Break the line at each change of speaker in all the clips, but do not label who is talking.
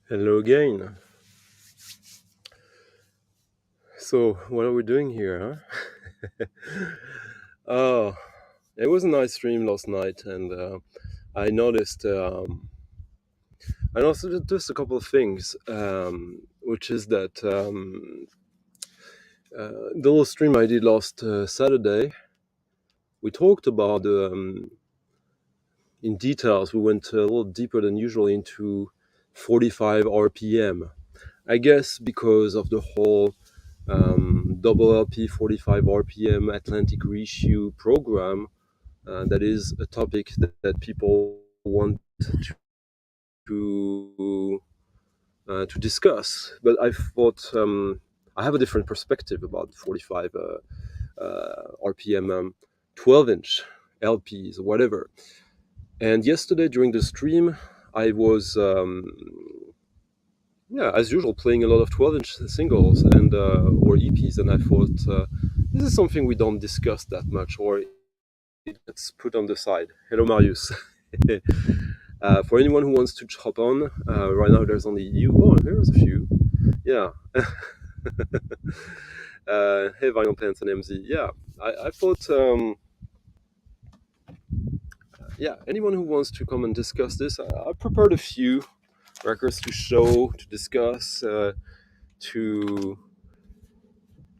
Hello again. So, what are we doing here, huh? Oh, it was a nice stream last night, and I noticed I noticed just a couple of things, which is that the little stream I did last Saturday, we talked about in details. We went a little deeper than usual into 45 RPM. I guess because of the whole double LP 45 RPM Atlantic Reissue program. That is a topic that people want to discuss. But I thought I have a different perspective about 45 RPM 12-inch LPs, whatever. And yesterday during the stream, I was as usual, playing a lot of 12-inch singles and or EPs, and I thought this is something we don't discuss that much, or it gets put on the side. Hello, Marius. For anyone who wants to hop on, right now there's only you. Oh, here's a few. Yeah. Hey, Vinyl Pants and MZ. Yeah, I thought, anyone who wants to come and discuss this, I prepared a few records to show, to discuss, to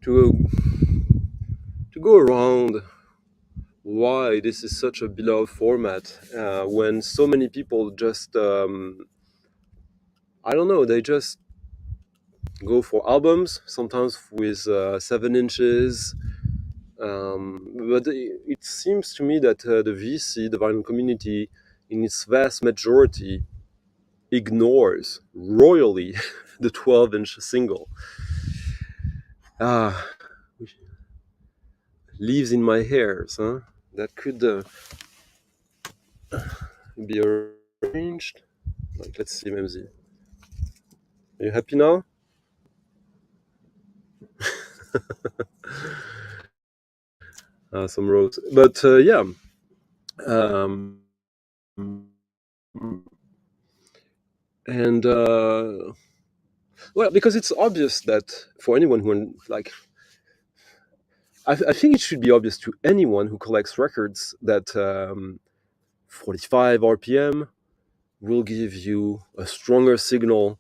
to go around why this is such a beloved format when so many people just I don't know, they just go for albums, sometimes with 7 inches. But it seems to me that the VC, the vinyl community, in its vast majority, ignores royally the 12-inch single. Ah, leaves in my hairs, huh? That could be arranged. Like, let's see, MZ. Are you happy now? Some roads, but yeah. And well, because it's obvious that for anyone who like, I think it should be obvious to anyone who collects records that 45 RPM will give you a stronger signal,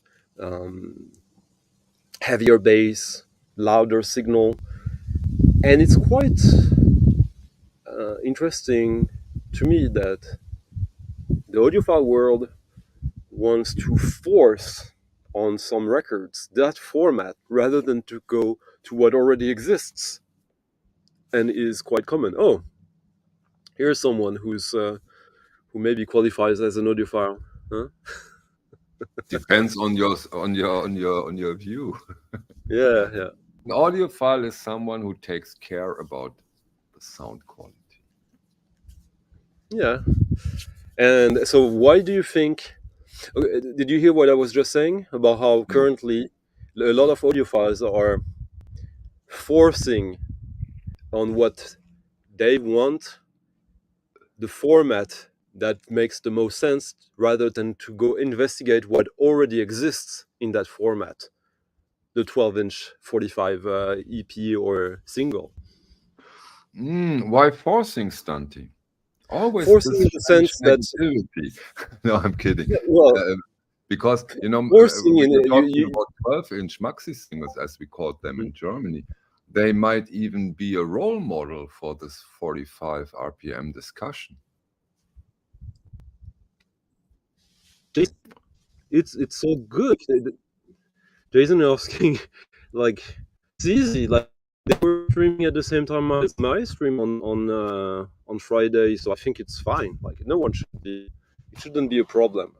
heavier bass, louder signal, and it's quite interesting to me that the audiophile world wants to force on some records that format rather than to go to what already exists and is quite common. Oh, here's someone who maybe qualifies as an audiophile. Huh?
Depends on your view.
Yeah.
An audiophile is someone who takes care about the sound quality.
Yeah. And so, why do you think? Did you hear what I was just saying about how currently a lot of audiophiles are forcing on what they want, the format that makes the most sense, rather than to go investigate what already exists in that format, the 12-inch 45 EP or single?
Why forcing, Stunty? Always
Forcing
this
in the
French
sense that,
negativity. No, I'm kidding.
yeah, well,
Because,
forcing
when
in
you're talking about 12-inch maxi singles, as we called them in Germany, they might even be a role model for this 45 RPM discussion.
it's so good. Jason asking, like, it's easy. Like, they were streaming at the same time as my stream on Friday, so I think it's fine. Like, no one should be. It shouldn't be a problem.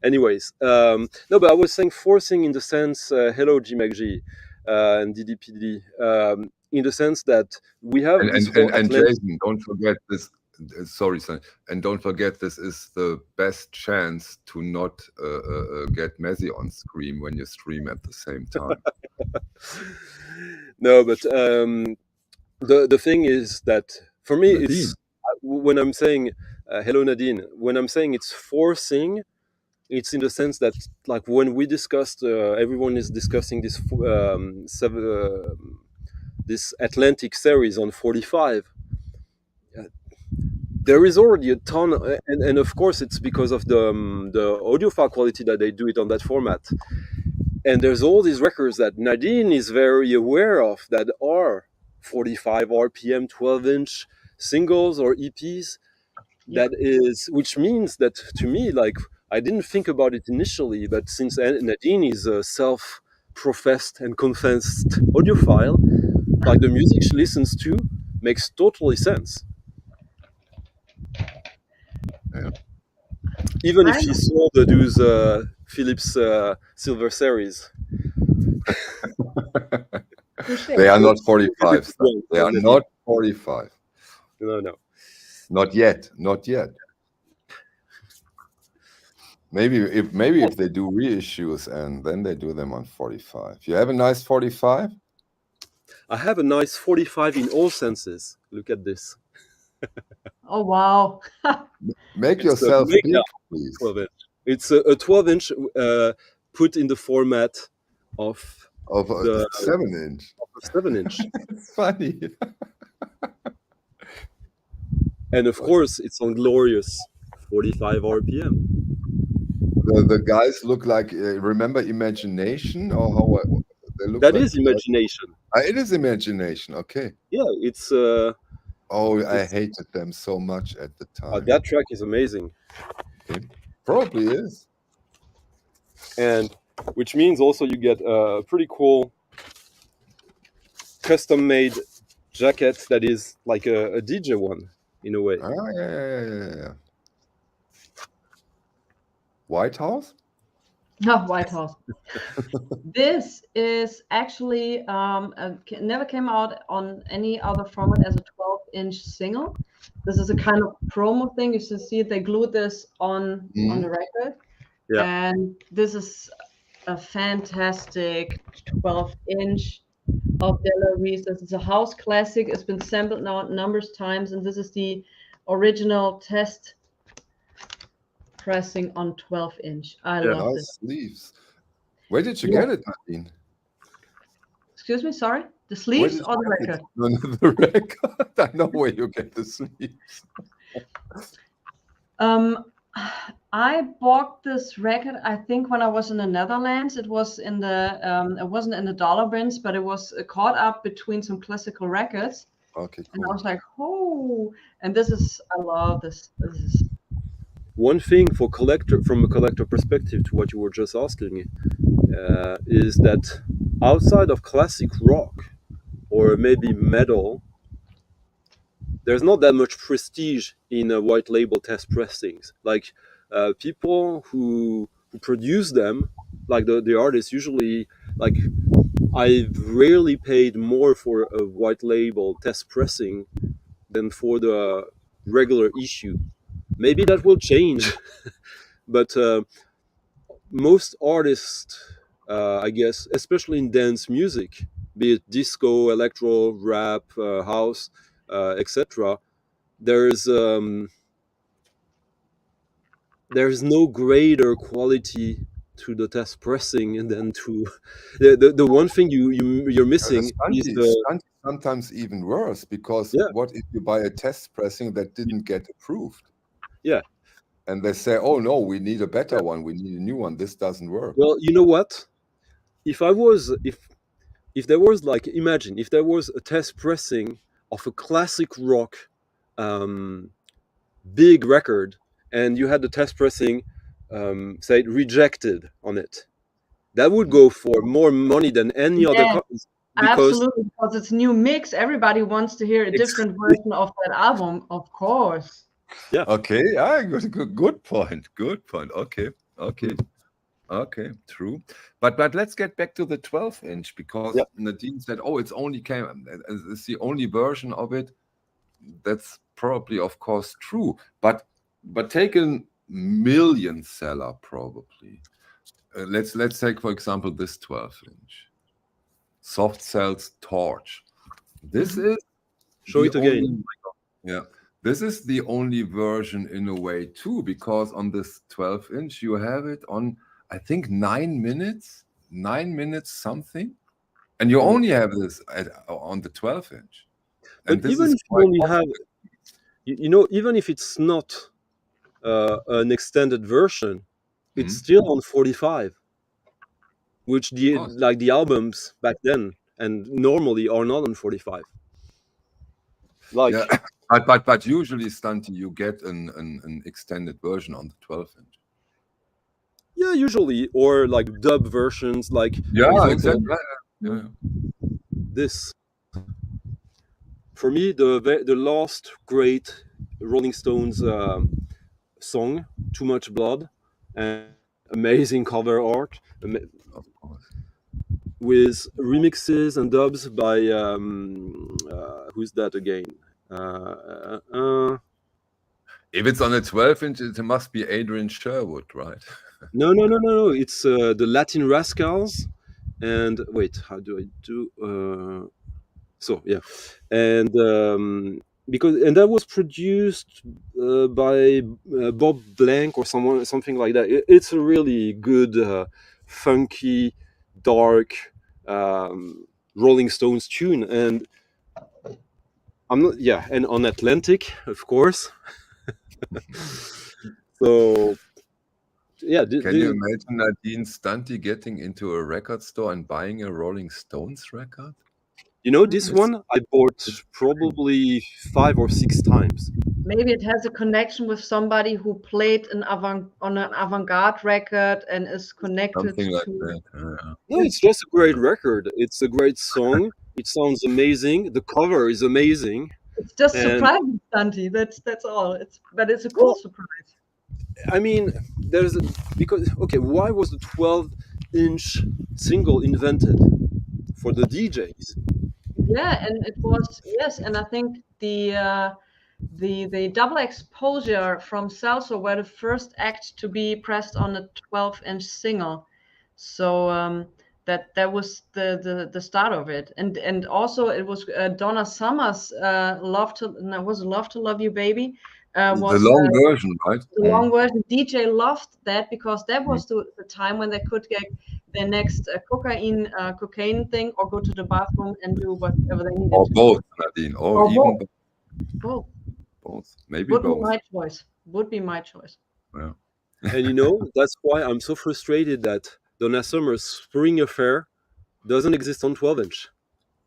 Anyways, no, but I was saying forcing in the sense, hello GMAG and DDPD, in the sense that we have this whole
And
Atlantic.
Jason, don't forget this. Sorry, son, and don't forget this is the best chance to not get Messi on stream when you stream at the same time.
No, but the thing is that for me,
Nadine.
it's when I'm saying hello Nadine. When I'm saying it's forcing, It's in the sense that, like, when we discussed, everyone is discussing this Atlantic series on 45. uh, there is already a ton, and of course it's because of the audiophile quality that they do it on that format. And there's all these records that Nadine is very aware of that are 45 RPM 12-inch singles or EPs.
Yeah.
That is, which means that, to me, like, I didn't think about it initially, but since Nadine is a self-professed and confessed audiophile, like, the music she listens to makes totally sense,
Yeah.
even if
I'm
she saw the those Philips Silver series.
They
touche.
are not
Those are
45,
good
son.
ones
They
from
are
Nadine.
not 45.
No, no.
Not yet. Not yet. Maybe if they do reissues and then they do them on 45. You have a nice 45?
I have a nice 45 in all senses. Look at this.
Oh wow.
Make
It's a
yourself
mega
big, please.
12 inch. It's a 12-inch put in the format of
Of a
the
7-inch.
7-inch.
It's funny.
And of course, it's on glorious 45 RPM.
The guys look like, remember Imagination or how they look
That
like?
is imagination.
It is Imagination. Okay.
Yeah, it's
Oh, I
it's
hated them so much at the time.
that track is amazing,
Okay. Probably is.
and which means also you get a pretty cool custom-made jacket that is like a DJ one in a way.
Ah, yeah. White House?
No, White House. This is actually never came out on any other format as a 12-inch single. This is a kind of promo thing. You should see they glued this on
Mhm.
the record,
Yeah,
and this is a fantastic 12-inch of De La This is a house classic. It's been sampled now numerous times, and this is the original test pressing on 12-inch. I
yeah.
love this.
Nice sleeves. Where did you
Yeah.
get it, Nadine?
Excuse me, sorry. The
Where
sleeves
did
or the
you get
record?
it? No, no, the record. I know where you get the sleeves.
Um, I bought this record, I think, when I was in the Netherlands. It was in the, it wasn't in the dollar bins, but it was caught up between some classical records.
Okay,
And I
cool.
was like, oh, and this is, I love this. This is,
One thing for collector, from a collector perspective, to what you were just asking, is that outside of classic rock or maybe metal, there's not that much prestige in white label test pressings. Like, people who produce them, like the artists, usually, like, I've rarely paid more for a white label test pressing than for the regular issue. Maybe that will change, but most artists, I guess, especially in dance music, be it disco, electro, rap, house, etc., there's there's no greater quality to the test pressing and then to the one thing you're missing is the
Stunty sometimes even worse because
yeah,
what if you buy a test pressing that didn't get approved?
yeah.
And they say, oh no, we need a better one. We need a new one. This doesn't work.
Well, you know what? If I was if there was, like, imagine if there was a test pressing of a classic rock um, big record, and you had the test pressing say rejected on it, that would
Mm.
go for more money than any other
yeah,
copies, because
absolutely, because it's new mix. Everybody wants to hear a different
exactly,
version of that album, of course.
yeah,
Okay, good point. Good point. Okay, true. But let's get back to the 12-inch because
yeah,
Nadine said, "Oh, it's only came. It's the only version of it." That's probably, of course, true. But take a million seller probably. Let's take for example this 12-inch Soft Cell's Torch. This
Mhm.
is
show
the
it again.
only yeah This is the only version in a way too, because on this 12-inch you have it on, I think, 9 minutes something, and you only have this on the 12-inch,
But
and this
even
is
if you
quite
only have, even if it's not an extended version, it's
Mhm.
still on 45, which
Of course.
the albums back then and normally are not on 45.
Yeah,
Like,
but usually, Stunty, you get an extended version on the 12-inch.
yeah, usually, or like dub versions, like for
Yeah,
example,
exactly. Yeah.
this. For me, the last great Rolling Stones song, "Too Much Blood," and amazing cover art,
Of course.
with remixes and dubs by who's that again?
If it's on a 12-inch, it must be Adrian Sherwood, right?
No. It's the Latin Rascals, and wait, how do I do? So yeah, and and that was produced by Bob Blank or something like that. It's a really good, funky, dark Rolling Stones tune, and I'm not, yeah, and on Atlantic, of course. So yeah,
Can you imagine Nadine Stunty getting into a record store and buying a Rolling Stones record?
this
It's
one I bought
it's strange.
probably 5 or 6 times.
Maybe it has a connection with somebody who played on an avant-garde record and is connected
Something like
to
that. Yeah.
No,
this.
it's just a great record. It's a great song. It sounds amazing. The cover is amazing.
It's just
And
surprising, Santi. That's all. It's a cool
well,
surprise.
I mean, there's a, because okay, why was the 12-inch single invented for the DJs?
Yeah, and it was, yes, and I think the double exposure from Salsa were the first act to be pressed on a 12-inch single. So that was the start of it, and also it was Donna Summer's "Love to," no, was it "Love to Love You, Baby,"
The
was
long version, right?
the long version. DJ loved that because that
Mm.
was the time when they could get their next cocaine thing, or go to the bathroom and do whatever they needed
Or
to do.
both, Nadine, or
Or
even
both. Both
both. Maybe
would be
both.
my choice. Would be my choice.
Yeah.
And that's why I'm so frustrated that Donna Summer's Spring Affair doesn't exist on 12-inch.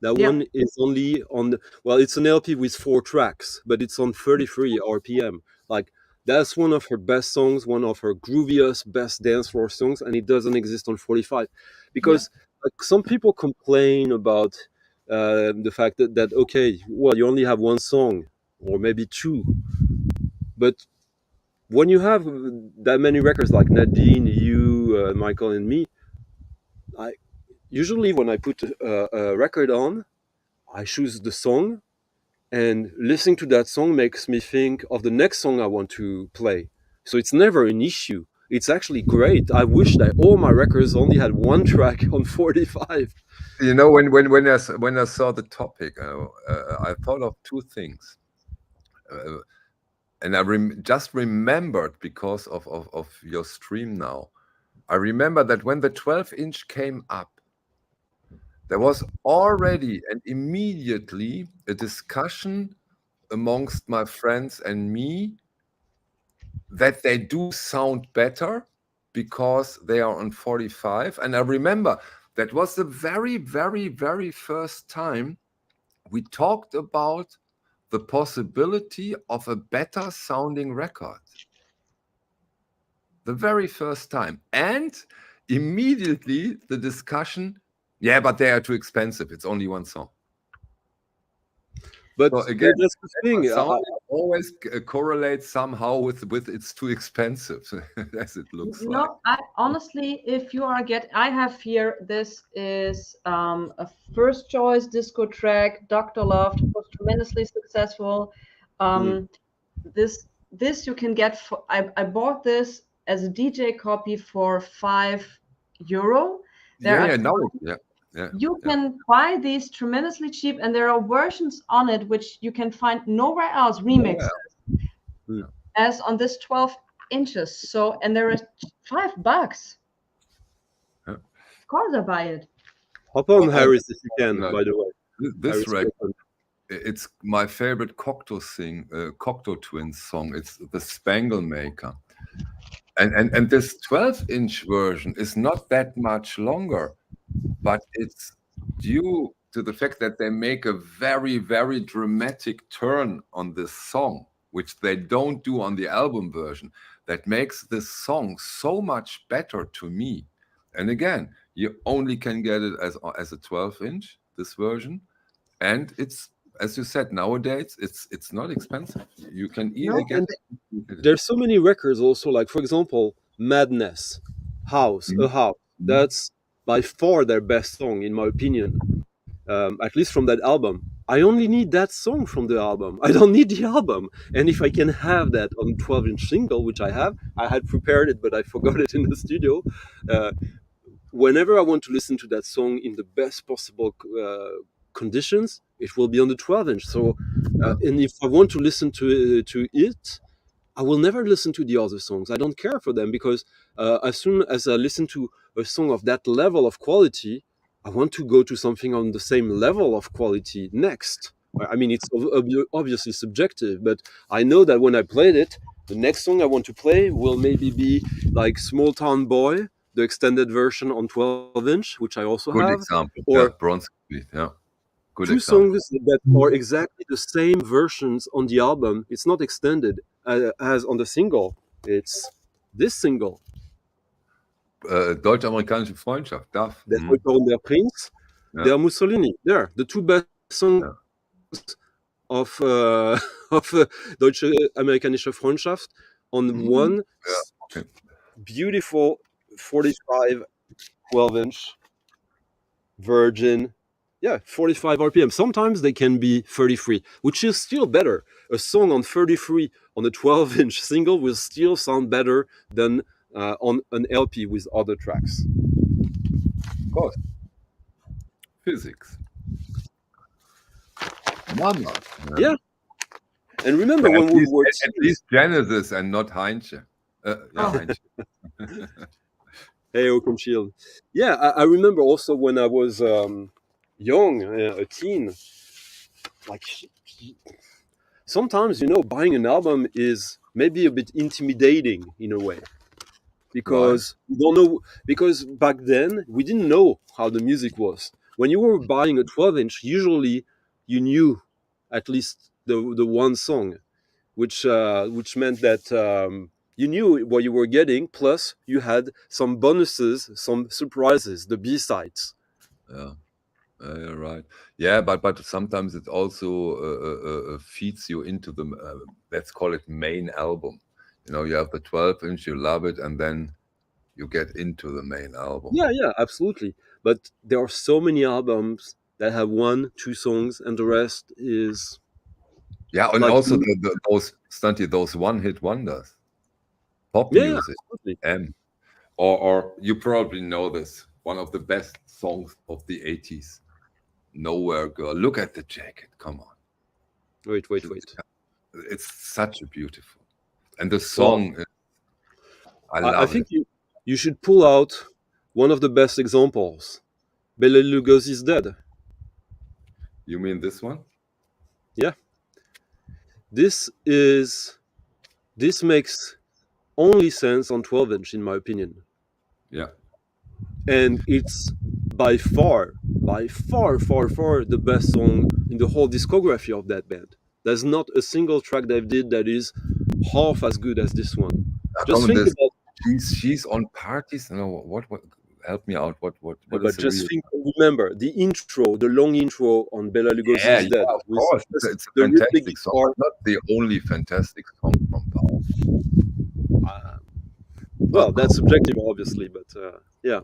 That
Yeah,
one is only on, well, it's an LP with 4 tracks, but it's on 33 RPM. Like, that's one of her best songs, one of her grooviest, best dance floor songs, and it doesn't exist on 45.
yeah.
Because like, some people complain about the fact that, okay, well, you only have one song, or maybe two. But when you have that many records like Nadine, you, Michael, and me, I usually when I put a record on, I choose the song, and listening to that song makes me think of the next song I want to play. So it's never an issue. It's actually great. I wish that all my records only had one track on 45.
You know, when I saw the topic, I thought of two things, uh, and I just remembered because of your stream now. I remember that when the 12-inch came up, there was already and immediately a discussion amongst my friends and me that they do sound better because they are on 45. And I remember that was the very, very, very first time we talked about the possibility of a better sounding record. The very first time. And immediately the discussion, yeah, but they are too expensive. It's only one song.
But
So again,
that's the thing.
sound always correlates somehow with it's too expensive, as it looks like.
No, I honestly, if you are I have here. This is a first choice disco track. Dr. Love was tremendously successful.
Mm.
Um, this you can get for. I bought this as a DJ copy for €5. There
Yeah,
are
yeah, now, yeah. Yeah.
You
Yeah.
can buy these tremendously cheap, and there are versions on it which you can find nowhere else, remixes,
Hmm.
as on this 12 inches. So, and there is $5.
Yeah.
Of course, I buy it.
Hop on,
But
Harris, if you can.
no,
By the way,
this
Harris
record,
Griffin.
it's my favorite Cocteau Twins song. It's the Spangle Maker. And this 12-inch version is not that much longer, but it's due to the fact that they make a very, very dramatic turn on this song, which they don't do on the album version, that makes this song so much better to me. And again, you only can get it as a 12-inch, this version. And it's, as you said, nowadays it's not expensive. You can easily
No?
get
And
it.
there's so many records also, like for example, Madness, House, a
Mhm.
House.
Mhm.
That's by far their best song, in my opinion. At least from that album. I only need that song from the album. I don't need the album. And if I can have that on 12-inch single, which I had prepared it, but I forgot it in the studio. Uh, Whenever I want to listen to that song in the best possible conditions, it will be on the 12-inch. So,
Yeah.
and if I want to listen to it, I will never listen to the other songs. I don't care for them because as soon as I listen to a song of that level of quality, I want to go to something on the same level of quality next. I mean, it's obviously subjective, but I know that when I played it, the next song I want to play will maybe be like Small Town Boy, the extended version on 12-inch, which I also have,
Good example.
or
Yeah, Bronze Beat. Yeah, good
two
example.
songs that are exactly the same versions on the album. It's not extended as on the single. It's this single.
Deutsch-amerikanische Freundschaft, darf.
Der Volker der Prinz,
Ja,
der Mussolini. There, the two best songs
ja.
of of deutsche-amerikanische Freundschaft on
Mhm.
one
Ja, okay.
beautiful 45 12-inch Virgin. Yeah, 45 RPM. Sometimes they can be 33, which is still better. A song on 33 on a 12-inch single will still sound better than on an LP with other tracks.
Of course. Physics. Mama.
Yeah, and remember
Yeah,
when we were
at
teens.
least Genesis and not Heinche. Yeah,
Oh.
Heinche.
Hey, Oaken Shield. Yeah, I remember also when I was young, a teen. Like sometimes, buying an album is maybe a bit intimidating in a way
Why?
because you don't know. Because back then we didn't know how the music was. When you were buying a 12-inch, usually you knew at least the one song, which meant that you knew what you were getting. Plus, you had some bonuses, some surprises, the B sides.
Yeah. You're right. Yeah, but sometimes it also feeds you into the let's call it main album. You have the 12-inch, you love it, and then you get into the main album.
Yeah, absolutely. But there are so many albums that have one, two songs, and the rest is
Yeah, and
like,
also those Stunty, those one-hit wonders, pop
yeah,
music,
absolutely.
or you probably know this, one of the best songs of the 80s, Nowhere Girl. Look at the jacket, come on.
Wait.
It's such a beautiful, and the
Well,
song, I
I
love
think
it.
you should pull out one of the best examples. Bela Lugosi's Dead.
You mean this one?
Yeah, this makes only sense on 12-inch in my opinion,
Yeah.
and it's by far, far the best song in the whole discography of that band. There's not a single track they did that is half as good as this one.
Come
Just
on,
think
this
about,
she's on parties. No, what? Help me out. What is
but
the
just
real?
think. Remember the intro, the long intro on Bela
Yeah,
Lugosi's Dead,
of
with
course.
just
It's a
the rhythmic
fantastic song,
guitar.
but not the only fantastic song from Power.
Well, that's subjective, obviously, but yeah,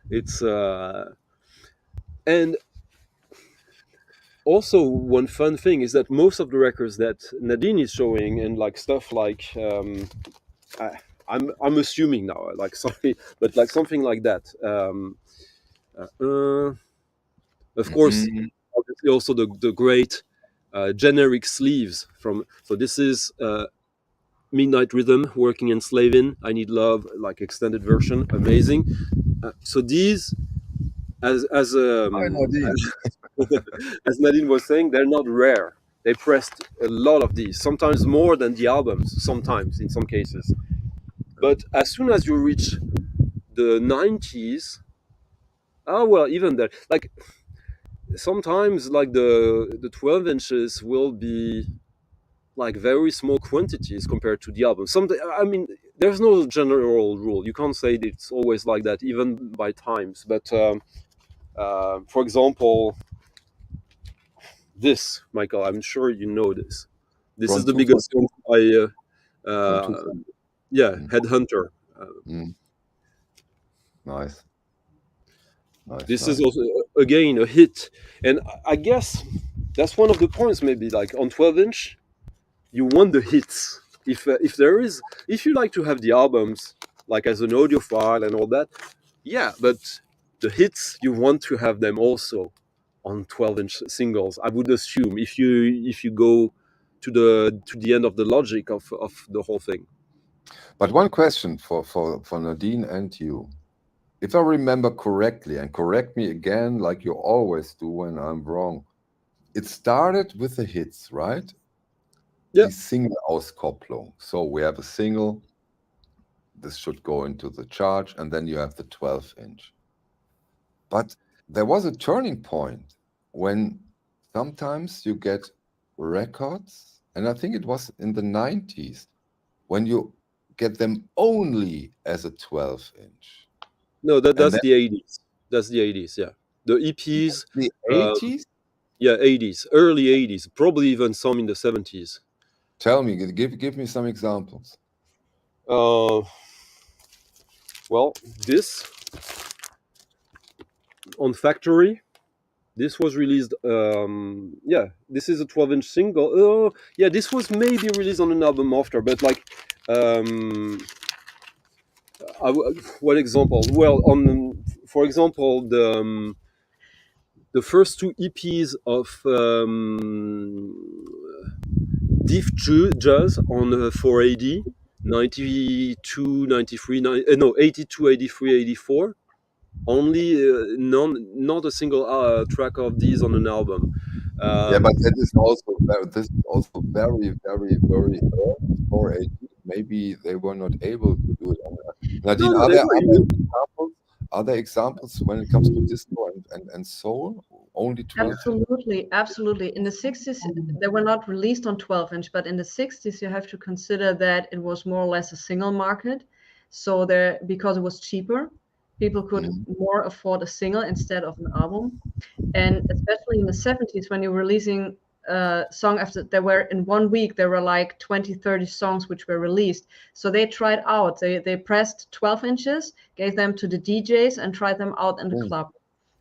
it's and also one fun thing is that most of the records that Nadine is showing and like stuff like I, I'm assuming now, like sorry, but like something like that. Of course,
Mhm.
obviously also the great generic sleeves from. So this is Midnight Rhythm, Working and Slaving, I Need Love, like extended version, amazing. So these, as
Hi, Nadine.
as Nadine was saying, they're not rare. They pressed a lot of these, sometimes more than the albums, sometimes in some cases. But as soon as you reach the 90s, oh well, even there, like sometimes like the 12 inches will be like very small quantities compared to the album. Some, I mean, there's no general rule. You can't say that it's always like that, even by times. But for example, this, Michael, I'm sure you know this. This is
From
the biggest one
2000,
by,
from
uh,
2000.
yeah,
Mm,
Headhunter.
mm. Nice, nice,
This is
nice.
also again a hit, and I guess that's one of the points. Maybe like on 12-inch, you want the hits. If there is, if you like to have the albums like as an audio file and all that, yeah, but the hits you want to have them also on 12-inch singles. I would assume if you go to the end of the logic of the whole thing.
But one question for Nadine and you. If I remember correctly, and correct me again, like you always do when I'm wrong, it started with the hits, right?
Yeah.
The Single-Auskopplung. So we have a single, this should go into the chart, and then you have the 12-inch. But there was a turning point when sometimes you get records, and I think it was in the 90s, when you get them only as a 12-inch.
No,
And
that's
then
the 80s. That's the 80s. Yeah, the EPs.
the
Uh,
80s,
yeah, 80s, early 80s, probably even some in the 70s.
tell me, give me some examples.
Uh, well, this on Factory. This was released. Yeah, this is a 12-inch single. Oh, yeah, this was maybe released on an album after, but like, um, what example? Well, on for example, the first two EPs of Diff Jazz on 4AD, 92, 93, no, 82, 83, 84. Only not a single track of these on an album.
Yeah,
Um,
but that is also this is also very, very, very early for a maybe they were not able to do it.
no,
Nadine,
no, they were.
examples? Are there examples when it comes to disco and soul? Only 12?
Absolutely, absolutely. In the 60s, they were not released on 12-inch, but in the 60s, you have to consider that it was more or less a single market. So there, because it was cheaper, people could
Mhm.
more afford a single instead of an album. And especially in the 70s, when you're releasing a song after, there were in 1 week, there were like 20, 30 songs which were released. So they tried out, they pressed 12 inches, gave them to the DJs and tried them out in the
Mm.
club.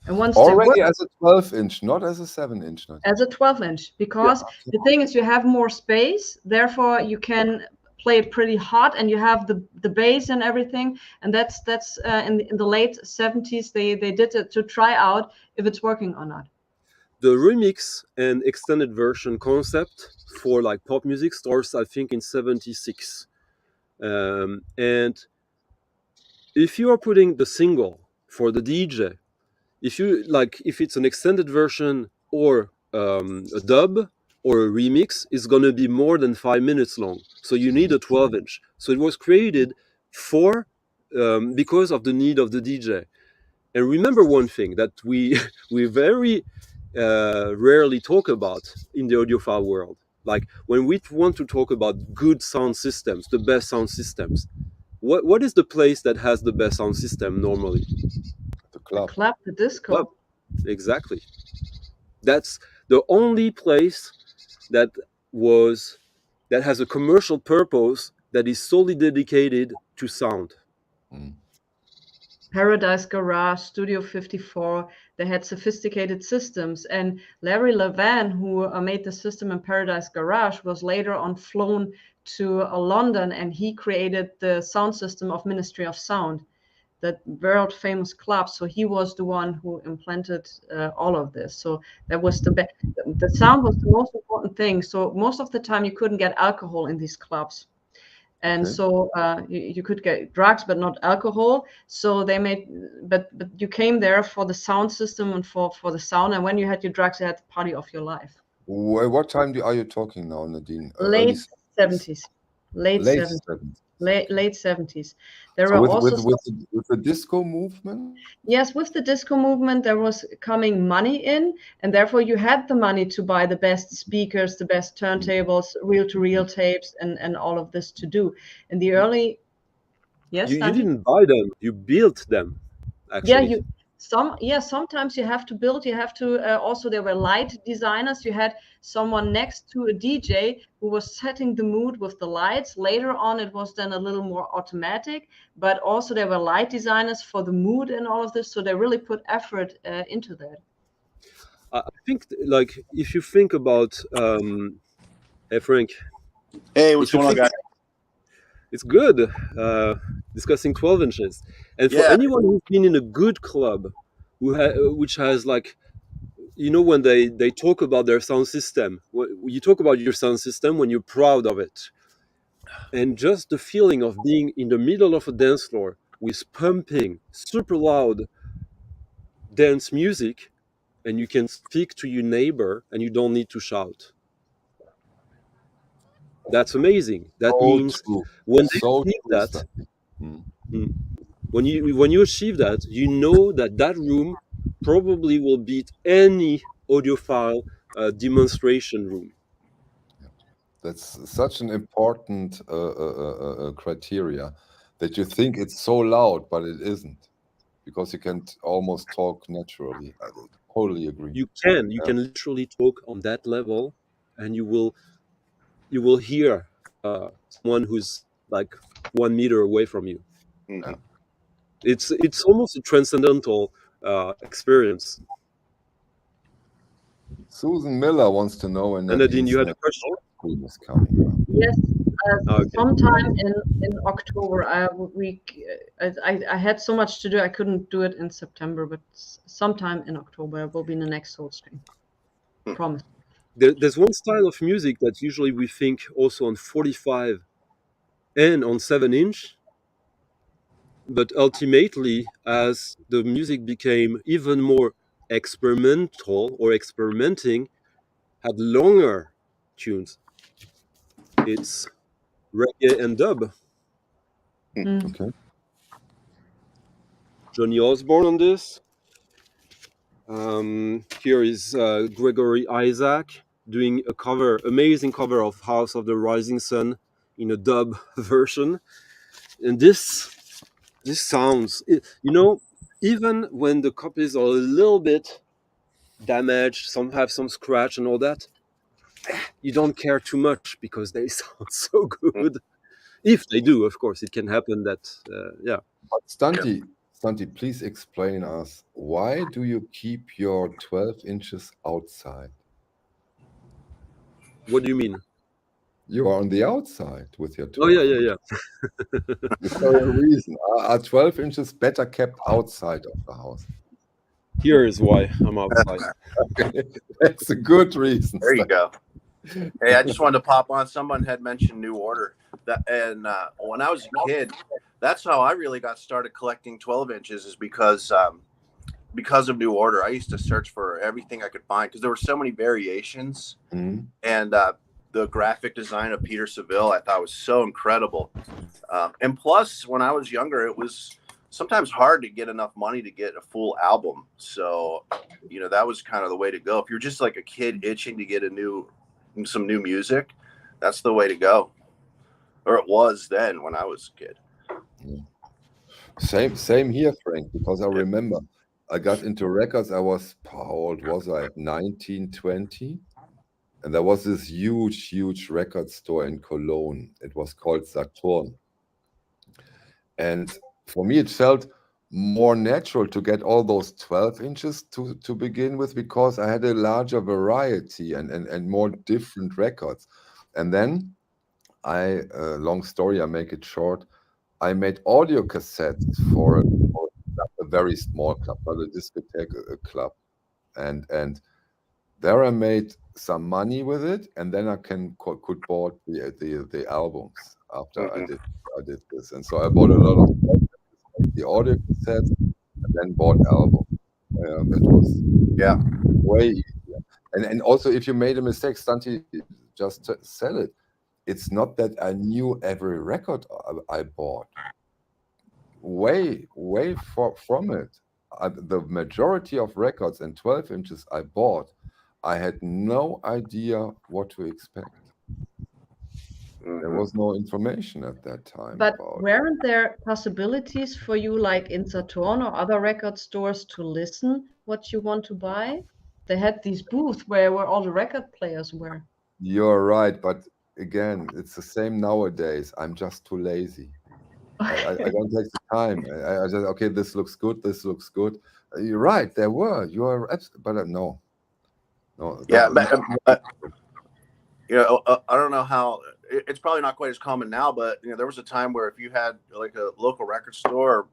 And once they
Already
worked,
as a 12-inch, not as a 7-inch, Nadine.
as a 12-inch,
Yeah,
because the thing is you have more space, therefore you can play it pretty hot and you have the bass and everything. And that's in the late 70s they did it to try out if it's working or not.
the remix and extended version concept for like pop music starts, I think, in '76. And if you are putting the single for the DJ, if you like, if it's an extended version or a dub or a remix, it's gonna be more than 5 minutes long. So you need
Mm.
a 12-inch. So it was created for because of the need of the DJ. And remember one thing that we we very rarely talk about in the audiophile world. Like when we want to talk about good sound systems, the best sound systems, what is the place that has the best sound system normally?
The
The
club.
club, the
Club.
disco.
Exactly. That's the only place that was that has a commercial purpose that is solely dedicated to sound.
Mm.
Paradise Garage, Studio 54, they had sophisticated systems. And Larry Levan, who made the system in Paradise Garage, was later on flown to London and he created the sound system of Ministry of Sound. that world famous club. So he was the one who implanted all of this. So that was the sound was the most important thing. So most of the time you couldn't get alcohol in these clubs. And
Okay.
so you could get drugs, but not alcohol. So they made, but you came there for the sound system and for the sound. And when you had your drugs, you had the party of your life.
What time are you talking now, Nadine? Early
Late
70s?
70s, late
Late
70s,
70s.
late 70s. There
So
were
with
also
with the disco movement?
yes, with the disco movement, there was coming money in, and therefore you had the money to buy the best speakers, the best turntables, reel-to-reel tapes, and all of this to do. In the early, yes,
You
Santi?
didn't buy them, you built them,
Yeah,
actually.
sometimes you have to build. You have to also there were light designers. You had someone next to a DJ who was setting the mood with the lights. Later on, it was then a little more automatic, but also there were light designers for the mood and all of this. So they really put effort into that.
I think, like, if you think about, hey Frank,
Hey, what's
if you
going on,
think
guys?
it's good, discussing 12 inches, and for
Yeah,
anyone who's been in a good club, which has, like, when they talk about their sound system, you talk about your sound system when you're proud of it, and just the feeling of being in the middle of a dance floor with pumping super loud dance music, and you can speak to your neighbor and you don't need to shout. That's amazing. That
So
means
true.
when they
So
achieve
true,
that,
Stanley. Mm.
mm, when you achieve that, you know that that room probably will beat any audiophile demonstration room.
That's such an important criteria that you think it's so loud, but it isn't, because you can almost talk naturally. I totally agree.
You can literally talk on that level, and you will hear someone who's like 1 meter away from you.
mhm.
It's almost a transcendental experience.
Susan Miller wants to know when
And Nadine, you
Nadine's
had a
next
question?
stream is coming up.
Yes,
Okay.
sometime in October. I had so much to do. I couldn't do it in September, but sometime in October will be the next Soul Stream. Promise.
There's one style of music that usually we think also on 45 and on 7 inch, but ultimately, as the music became even more experimental or experimenting, had longer tunes. It's reggae and dub.
Mm.
Okay.
Johnny Osborne on this. Here is Gregory Isaac doing a cover, amazing cover of House of the Rising Sun in a dub version. And this sounds, even when the copies are a little bit damaged, some have some scratch and all that, you don't care too much because they sound so good. If they do, of course, it can happen that, yeah.
But Stanti, please explain us, why do you keep your 12 inches outside?
What do you mean?
You are on the outside with your
Oh,
12
yeah,
inches. Is there a reason? Are 12 inches better kept outside of the house?
Here is why I'm outside.
That's a good reason.
There you go. Hey, I just wanted to pop on. Someone had mentioned New Order, and when I was a kid, that's how I really got started collecting 12 inches. Is because of New Order. I used to search for everything I could find because there were so many variations,
Mhm.
and the graphic design of Peter Seville I thought was so incredible. And plus, when I was younger, it was sometimes hard to get enough money to get a full album. So, that was kind of the way to go. If you're just like a kid itching to get some new music, that's the way to go. Or it was then when I was a kid.
Same here, Frank, because I
Yeah.
remember I got into records. How old was I? 19, 20. And there was this huge record store in Cologne. It was called Saturn. And for me, it felt more natural to get all those 12 inches to begin with, because I had a larger variety and more different records. And then long story, I make it short, I made audio cassettes for a very small club, not a discotheque, a club, and there I made some money with it, and then I could bought the albums after
Hmm.
I did this, and so I bought a lot of stuff, the audio cassettes, and then bought albums. That was
Yeah.
way easier. And also, if you made a mistake, Stunty, just sell it. It's not that I knew every record I bought. Way from it. The majority of records and 12 inches I bought, I had no idea what to expect. There
Hmm.
was no information at that time
But
about it.
weren't there possibilities for you, like in Saturn or other record stores, to listen what you want to buy? They had these booths where all the record players were.
You're right, but again, it's the same nowadays. I'm just too lazy. I don't take the time. I just, okay, this looks good, this looks good. You're right, there were. You are but no,
Yeah,
no,
I don't know how it's probably not quite as common now, but there was a time where if you had like a local record store,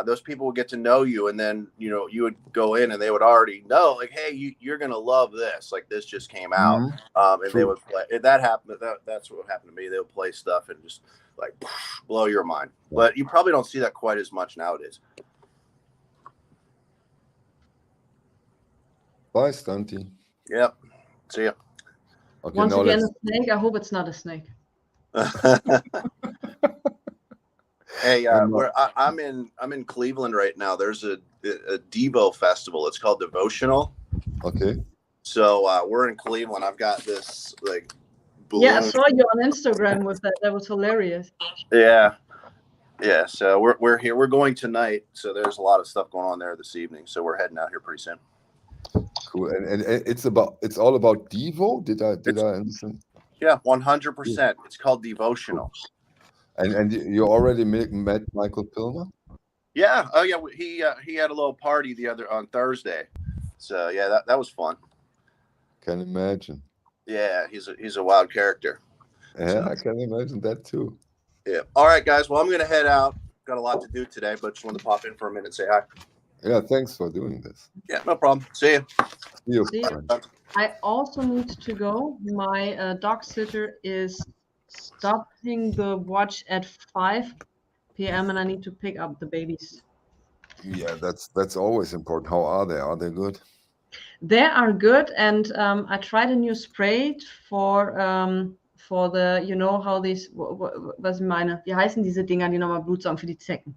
those people would get to know you, and then you would go in and they would already know, like, hey, you're gonna love this, like this just came out,
Mhm,
and they
true.
would play. If that happened, that's what happened to me. They would play stuff and just like blow your mind.
Yeah.
But you probably don't see that quite as much nowadays.
Bye, Stunty.
Yep. See ya.
Okay,
Once
now
again,
let's.
a snake. I hope it's not a snake.
Hey,
I'm
I'm in Cleveland right now. There's a Devo festival. It's called Devotional.
okay.
So we're in Cleveland. I've got this like
Yeah, I
balloon.
saw you on Instagram with that. That was hilarious.
Yeah, yeah. So we're here. We're going tonight. So there's a lot of stuff going on there this evening. So we're heading out here pretty soon.
Cool. And it's all about Devo. Did I understand?
Yeah, 100%. It's called Devotional.
And you already met Michael Pilmer?
Yeah. Oh yeah. He had a little party on Thursday. So yeah, that was fun.
Can imagine.
Yeah, he's a wild character.
Yeah, I can imagine that too.
Yeah. All right, guys. Well, I'm gonna head out. Got a lot to do today, but just wanted to pop in for a minute and say hi.
Yeah, thanks for doing this.
Yeah, no problem. See you.
See you,
See,
friend.
I also need to go. My dog sitter is stopping the watch at 5 p.m. and I need to pick up the babies.
Yeah, that's always important. How are they? Are they good?
They are good, and I tried a new spray for the, you know how these, was ich meine, wie heißen diese Dinger, die nochmal Blut saugen für die Zecken?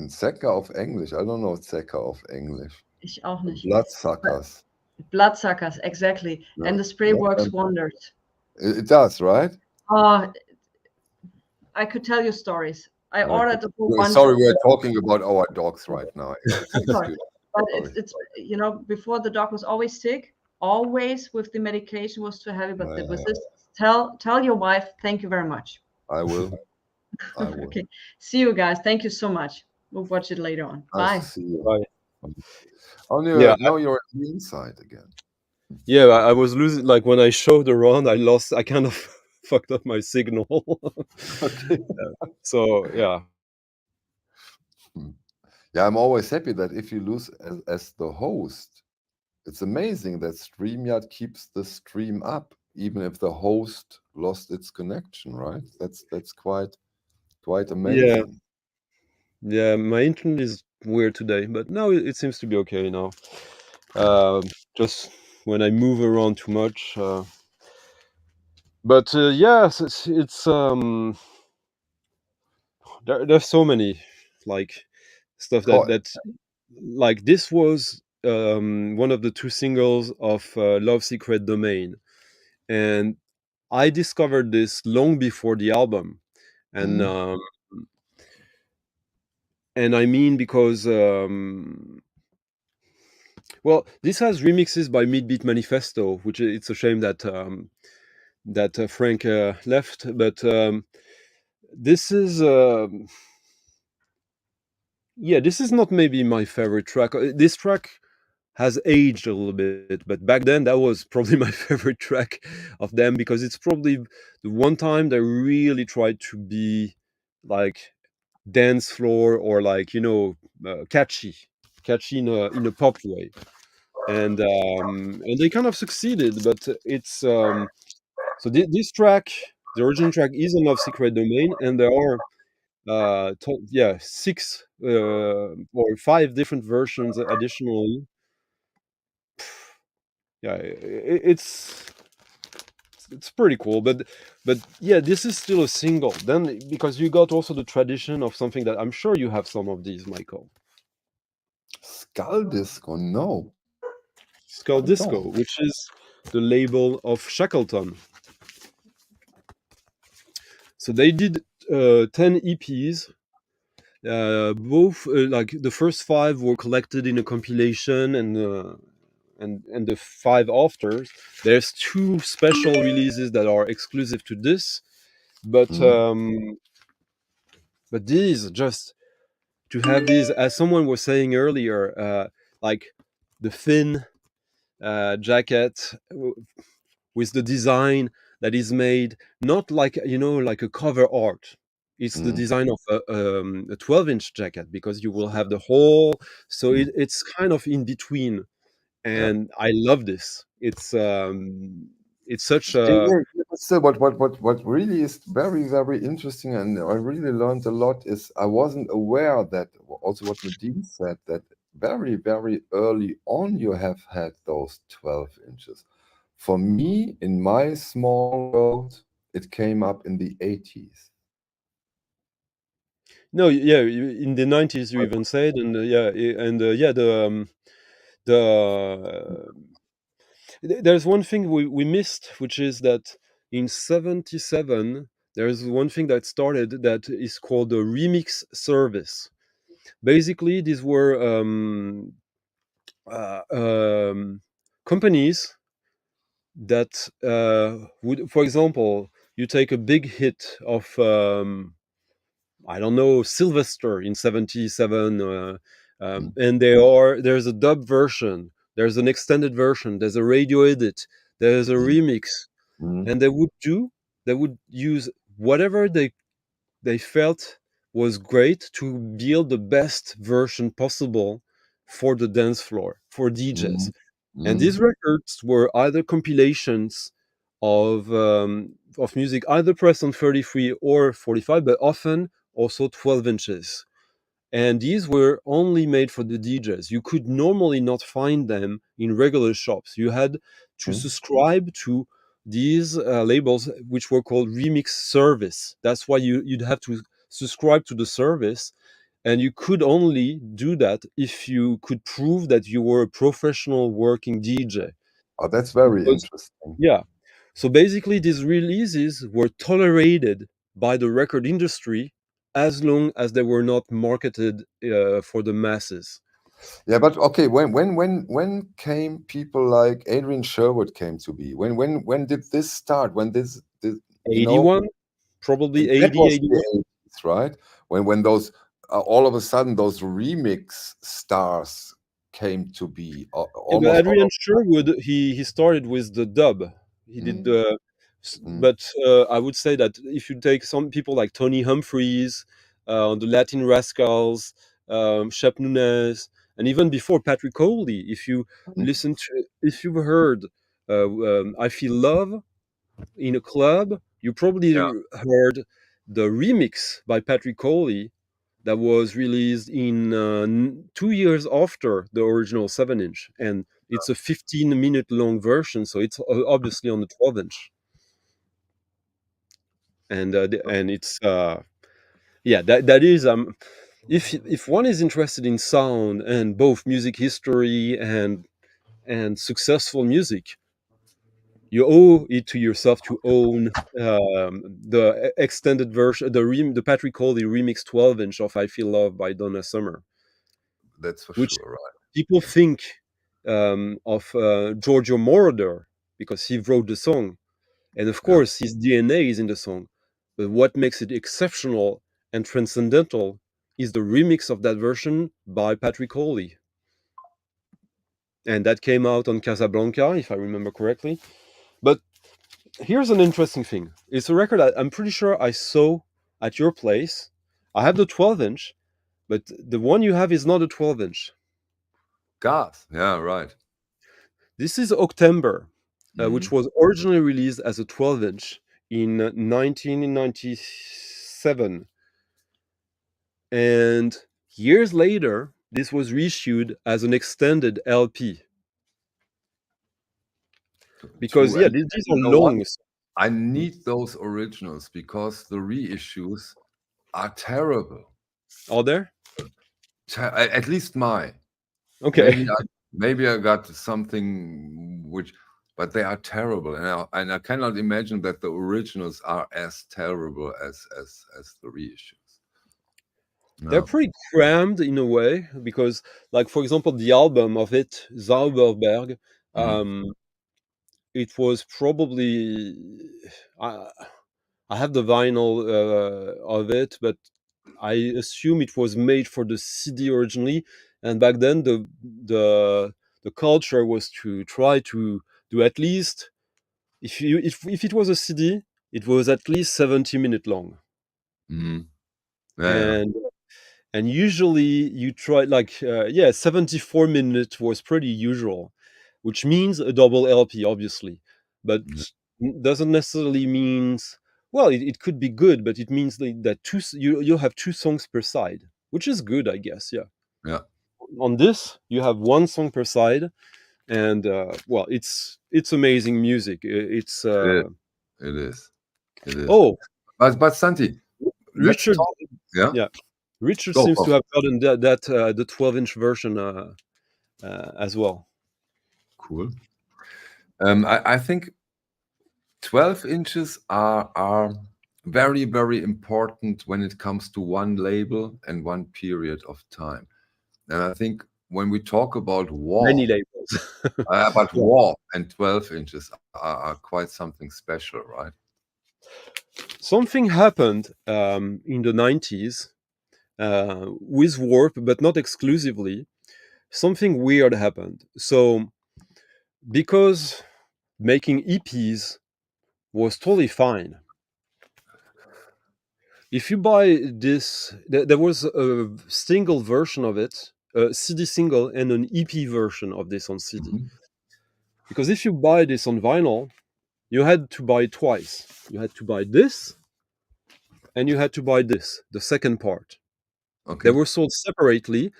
Säcker auf English. I don't know Säcker auf English.
Ich auch nicht.
Bloodsuckers.
Bloodsuckers, exactly.
Yeah.
And the spray works wonders.
It does, right?
I could tell you stories. I
Okay.
ordered a whole bunch.
Sorry, we're talking about our dogs right now.
Sorry. But
Sorry.
it's before the dog was always sick, always with the medication was too heavy. But with this, tell your wife, thank you very much.
I will.
Okay. See you guys. Thank you so much. We'll watch it later on.
Nice
Bye.
to see you.
Bye.
Oh,
Yeah,
now you're on the inside again.
Yeah, I was losing. Like when I showed around, I kind of fucked up my signal.
Okay.
So yeah.
Yeah, I'm always happy that if you lose as the host, it's amazing that StreamYard keeps the stream up, even if the host lost its connection, right? That's quite amazing.
Yeah, my internet is weird today, but now it seems to be okay now. Just when I move around too much. But yes, it's there's so many like stuff
Oh,
that like this was one of the two singles of Love Secret Domain, and I discovered this long before the album, and and I mean because well, this has remixes by Midbeat Manifesto, which it's a shame that Frank left, but this is yeah, this is not maybe my favorite track. This track has aged a little bit, but back then that was probably my favorite track of them because it's probably the one time they really tried to be like dance floor, or like, catchy in a pop way. And they kind of succeeded, but it's this track, the original track, is on Love Secret Domain, and there are six or five different versions additionally. Yeah, it's pretty cool, but yeah, this is still a single. Then, because you got also the tradition of something that I'm sure you have some of these, Michael.
Skull Disco, no,
Skull
I
Disco,
don't.
which is the label of Shackleton. So they did 10 EPs. Both, like the first five were collected in a compilation, and the five after. There's two special releases that are exclusive to this, but
Mm,
um, but these, just to have these, as someone was saying earlier, like the thin jacket with the design that is made, not like, like a cover art. It's the
mm.
design of a 12-inch jacket, because you will have the hole, so
Mm.
it's kind of in between,
Yeah.
and I love this. It's such
Yeah,
a.
yeah, yeah, but still, what really is very, very interesting, and I really learned a lot, is I wasn't aware that also what Nadine said, that very, very early on you have had those 12 inches. For me, in my small world, it came up in the 80s.
No, yeah, in the 90s you even said, and yeah, the there's one thing we missed, which is that in 77 there's one thing that started that is called the remix service. Basically, these were uh, um, companies that would, for example, you take a big hit of I don't know, Sylvester in 77,
Mm,
and there's a dub version, there's an extended version, there's a radio edit, there's a
mm,
remix,
mm,
and they would use whatever they felt was great to build the best version possible for the dance floor, for DJs.
mm,
And
mm.
these records were either compilations of music, either pressed on 33 or 45, but often also 12 inches. And these were only made for the DJs. You could normally not find them in regular shops. You had to
Mm.
subscribe to these labels, which were called remix service. That's why you'd have to subscribe to the service, and you could only do that if you could prove that you were a professional working DJ.
Oh, that's very
Because,
interesting.
yeah, so basically these releases were tolerated by the record industry as long as they were not marketed for the masses.
Yeah, but okay, when came people like Adrian Sherwood came to be? When did this start? When this
81, probably
that
80,
was
81.
the 80s, right? When those all of a sudden those remix stars came to be,
Yeah, but
almost all
Adrian
of.
Sherwood, he started with the dub. He did
Mm,
the,
mm,
but I would say that if you take some people like Tony Humphries, the Latin Rascals, Shep Nunes, and even before Patrick Coley,
mm,
if you've heard "I Feel Love" in a club, you probably
yeah,
heard the remix by Patrick Coley that was released in 2 years after the original 7-inch, and it's a 15-minute long version, so it's obviously on the 12-inch, and it's yeah, that is if one is interested in sound and both music history and successful music, you owe it to yourself to own the extended version, the Patrick Coley remix 12-inch of "I Feel Love" by Donna Summer,
that's for
which
sure, right?
people think of Giorgio Moroder because he wrote the song, and of
Yeah,
course his DNA is in the song. But what makes it exceptional and transcendental is the remix of that version by Patrick Coley, and that came out on Casablanca, if I remember correctly. But here's an interesting thing: it's a record I'm pretty sure I saw at your place. I have the 12-inch, but the one you have is not a 12-inch.
Gas. Yeah, right.
This is October, which
Mhm.
was originally released as a 12-inch in 1997. And years later, this was reissued as an extended LP. Because,
True.
yeah,
And
these are
you know what?
long.
I need those originals because the reissues are terrible.
Are there?
At least mine.
Okay.
Maybe I got something which, but they are terrible, and I cannot imagine that the originals are as terrible as the reissues.
They're
No.
pretty crammed in a way because, like, for example, the album of it, Zauberberg,
Mhm.
it was probably. I, I have the vinyl of it, but I assume it was made for the CD originally. And back then, the culture was to try to do at least, if it was a CD, it was at least 70-minute long.
Mhm. Yeah.
And usually you try, like, 74 minutes was pretty usual, which means a double LP, obviously, but
Yeah.
doesn't necessarily means, well, it could be good, but it means that you'll have two songs per side, which is good, I guess. Yeah.
Yeah.
On this, you have one song per side, and well, it's amazing music. It's
It, it is. It is.
oh,
But Santi, let's
Richard.
talk. Yeah.
Yeah, Richard
Go.
seems
Go.
to have gotten that the 12-inch version as well.
Cool. I think 12 inches are very, very important when it comes to one label and one period of time. And I think when we talk about
Many
war,
labels.
but
Yeah.
war and 12 inches are quite something special, right?
Something happened in the 90s with Warp, but not exclusively. Something weird happened. So, because making EPs was totally fine, if you buy this, there was a single version of it, a CD single, and an EP version of this on CD.
Mhm.
Because if you buy this on vinyl, you had to buy twice. You had to buy this, and you had to buy this, the second part. They
Okay.
were sold separately,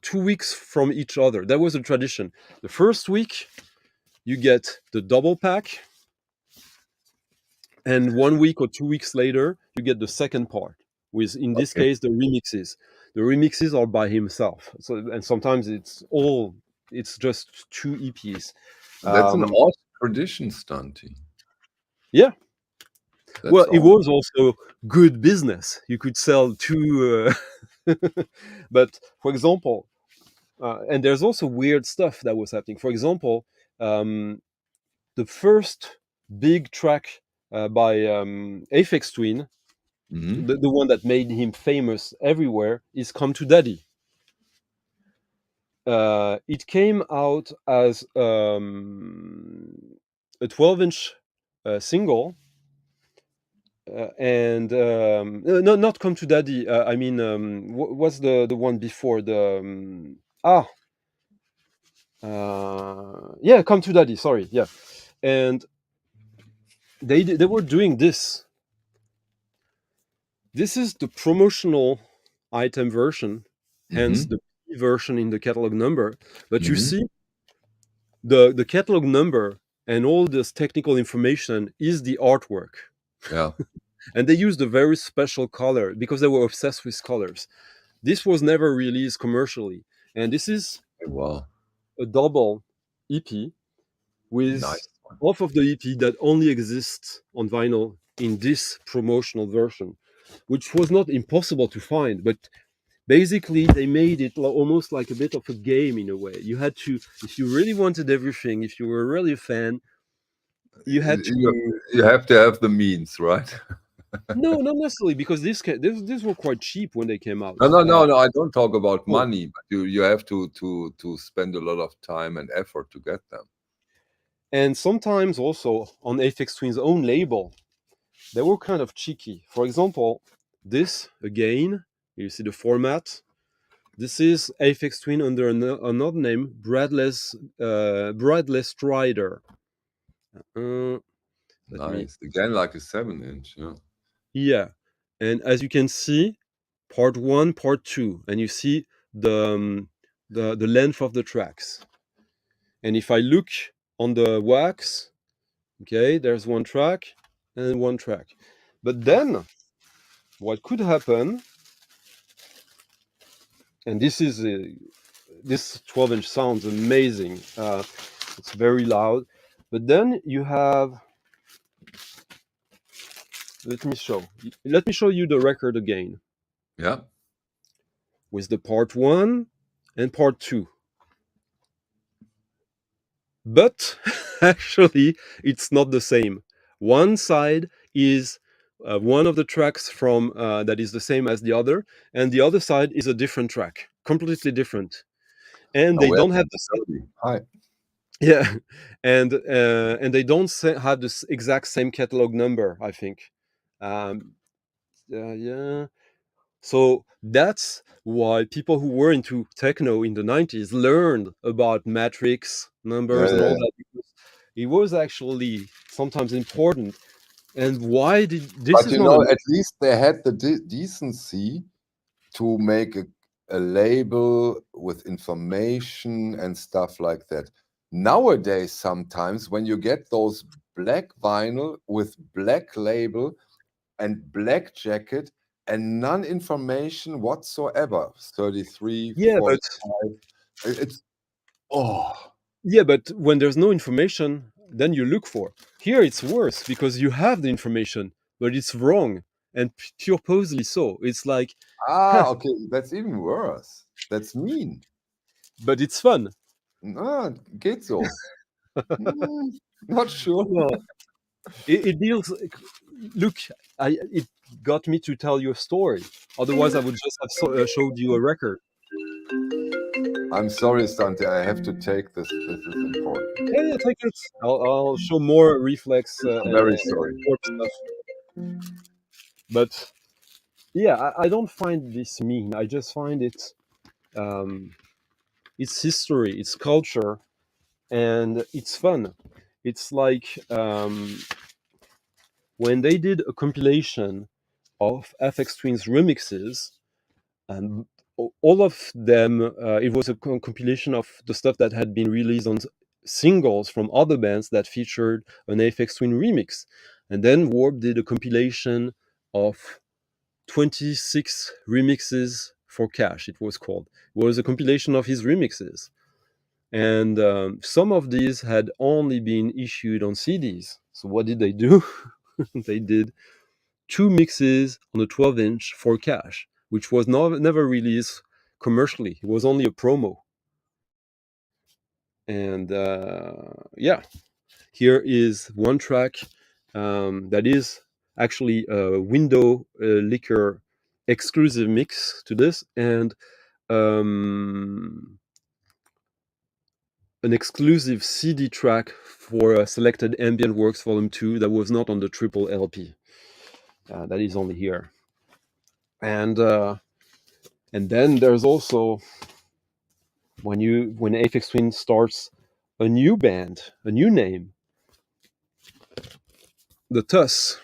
2 weeks from each other. That was a tradition. The first week, you get the double pack, and 1 week or 2 weeks later, you get the second part. With, in this
Okay.
case, the remixes. The remixes are by himself. So, and sometimes it's just two EPs.
That's an
Um,
odd tradition, Stunty.
yeah.
That's
Well, it
all.
was also good business. You could sell two. But for example, and there's also weird stuff that was happening. For example, um, the first big track by Aphex Twin,
Mhm.
the one that made him famous everywhere, is "Come to Daddy." It came out as a 12-inch single, and no, not "Come to Daddy." I mean, what's the one before the yeah, "Come to Daddy." Sorry, yeah, and they were doing this. This is the promotional item version, hence
Mhm.
the P version in the catalog number. But you
Mhm.
see, the catalog number and all this technical information is the artwork.
Yeah.
And they used a very special color because they were obsessed with colors. This was never released commercially. And this is
Wow.
a double EP with
Nice one.
half of the EP that only exists on vinyl in this promotional version, which was not impossible to find, but basically they made it almost like a bit of a game in a way. You had to, if you really wanted everything, if you were really a fan, you had
You,
to.
you have to have the means, right?
No, not necessarily, because these were quite cheap when they came out.
No, no, no, no. I don't talk about
Oh,
money, but you have to spend a lot of time and effort to get them.
and sometimes also on Aphex Twin's own label, they were kind of cheeky. For example, this again, you see the format. This is Aphex Twin under another name, Bradley Strider. Let me,
Nice. Again, like a 7-inch. Yeah.
yeah. And as you can see, part 1, part 2, and you see the length of the tracks. And if I look on the wax, okay, there's one track and one track. But then what could happen, and this 12-inch sounds amazing. It's very loud. But then you have, let me show you the record again
Yeah.
with the part 1 and part 2. But actually, it's not the same. One side is one of the tracks from that is the same as the other, and the other side is a different track, completely different. And
Now
they
where's
don't have
the
the
melody? Hi.
yeah, and they don't have this exact same catalog number, I think. Yeah. So that's why people who were into techno in the 90s learned about matrix
Yeah,
numbers and
yeah,
all
yeah.
that, because it was actually sometimes important. And why did this
But
is not an
at least they had the decency to make a label with information and stuff like that. Nowadays, sometimes when you get those black vinyl with black label and black jacket and none information whatsoever, 33,
yeah, but
45, it's, oh,
but when there's no information, then you look for. Here it's worse because you have the information, but it's wrong and purposely so. It's like,
okay, that's even worse. That's mean.
but it's fun.
Ah, geht so. Mm, not sure.
Well, it deals. Look, it got me to tell you a story. Otherwise, I would just have showed you a record.
I'm sorry, Sante. I have to take this. This is important.
Yeah, take it. I'll show more reflex
I'm
and
very sorry.
warp stuff. But yeah, I don't find this mean. I just find it. It's history, it's culture, and it's fun. It's like when they did a compilation of FX Twins remixes, and all of them, it was a compilation of the stuff that had been released on singles from other bands that featured an FX Twin remix. And then Warp did a compilation of 26 remixes for cash, it was called. It was a compilation of his remixes. And some of these had only been issued on CDs. So what did they do? They did two mixes on a 12-inch for cash, which was never released commercially. It was only a promo. And yeah, here is one track that is actually a window liquor exclusive mix to this, and an exclusive CD track for Selected Ambient Works Volume 2 that was not on the triple LP. That is only here. And then there's also when Aphex Twin starts a new band, a new name, the TUS,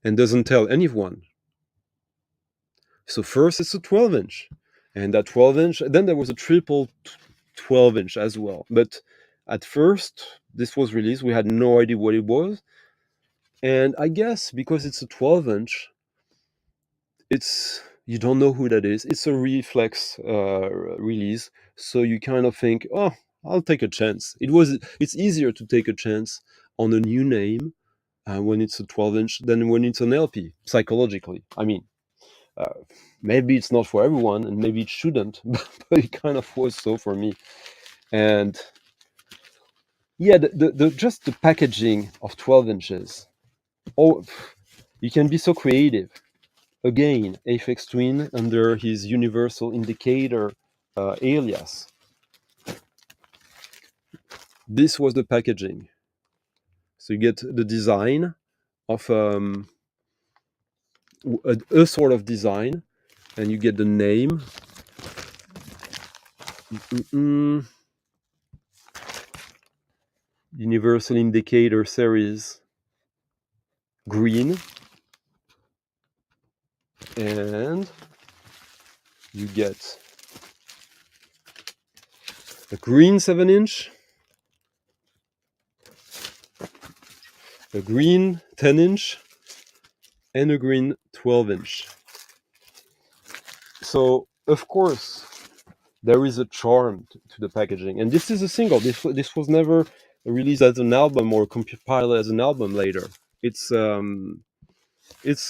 and doesn't tell anyone. So first it's a 12-inch, and that 12-inch, then there was a triple 12-inch as well. But at first this was released, we had no idea what it was. And I guess because it's a 12-inch, it's you don't know who that is. It's a reflex release, so you kind of think, oh, I'll take a chance. It's easier to take a chance on a new name when it's a 12-inch than when it's an LP. Psychologically, I mean, uh, maybe it's not for everyone, and maybe it shouldn't, but it kind of was so for me. And yeah, the just the packaging of 12 inches. Oh, you can be so creative. Again, Aphex Twin under his Universal Indicator alias. This was the packaging. So you get the design of a sort of design, and you get the name. Universal Indicator Series green, and you get a green 7-inch, a green 10-inch, and a green 12-inch. So of course there is a charm to the packaging, and this is a single. This was never released as an album or compiled as an album later. It's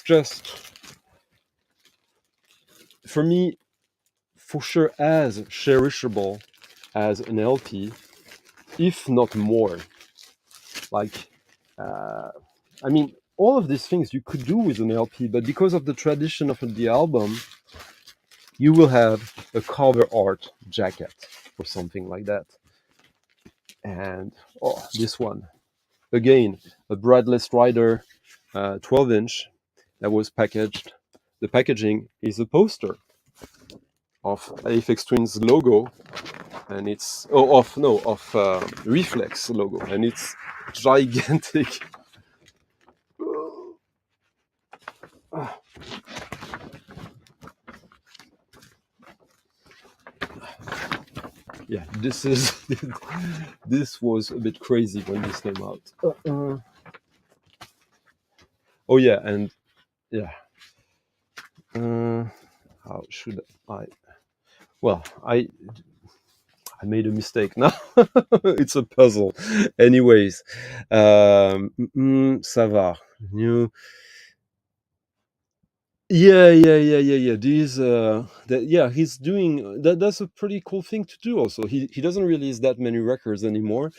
just, for me, for sure as cherishable as an LP, if not more. Like, I mean, all of these things you could do with an LP, but because of the tradition of the album, you will have a cover art jacket or something like that. And this one, again, a Bradley Strider 12-inch that was packaged. The packaging is a poster of Aphex Twin's logo, and it's of Reflex logo, and it's gigantic. Yeah, this was a bit crazy when this came out. Oh yeah, and yeah. How should I? Well, I made a mistake now. It's a puzzle. Anyways, ça va. You, yeah. He's doing that. That's a pretty cool thing to do. Also, he doesn't release that many records anymore.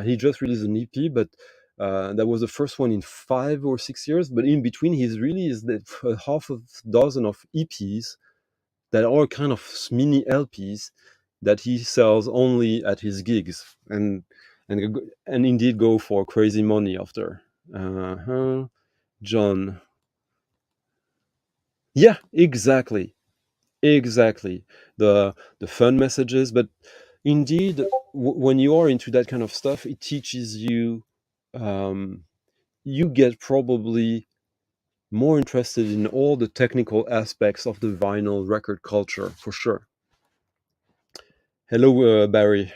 He just released an EP, but that was the first one in 5 or 6 years. But in between, he's released half a dozen of EPs that are kind of mini LPs that he sells only at his gigs, and indeed go for crazy money after. John. Yeah, exactly. The fun messages, but indeed, when you are into that kind of stuff, it teaches you. You get probably more interested in all the technical aspects of the vinyl record culture, for sure. Hello, Barry.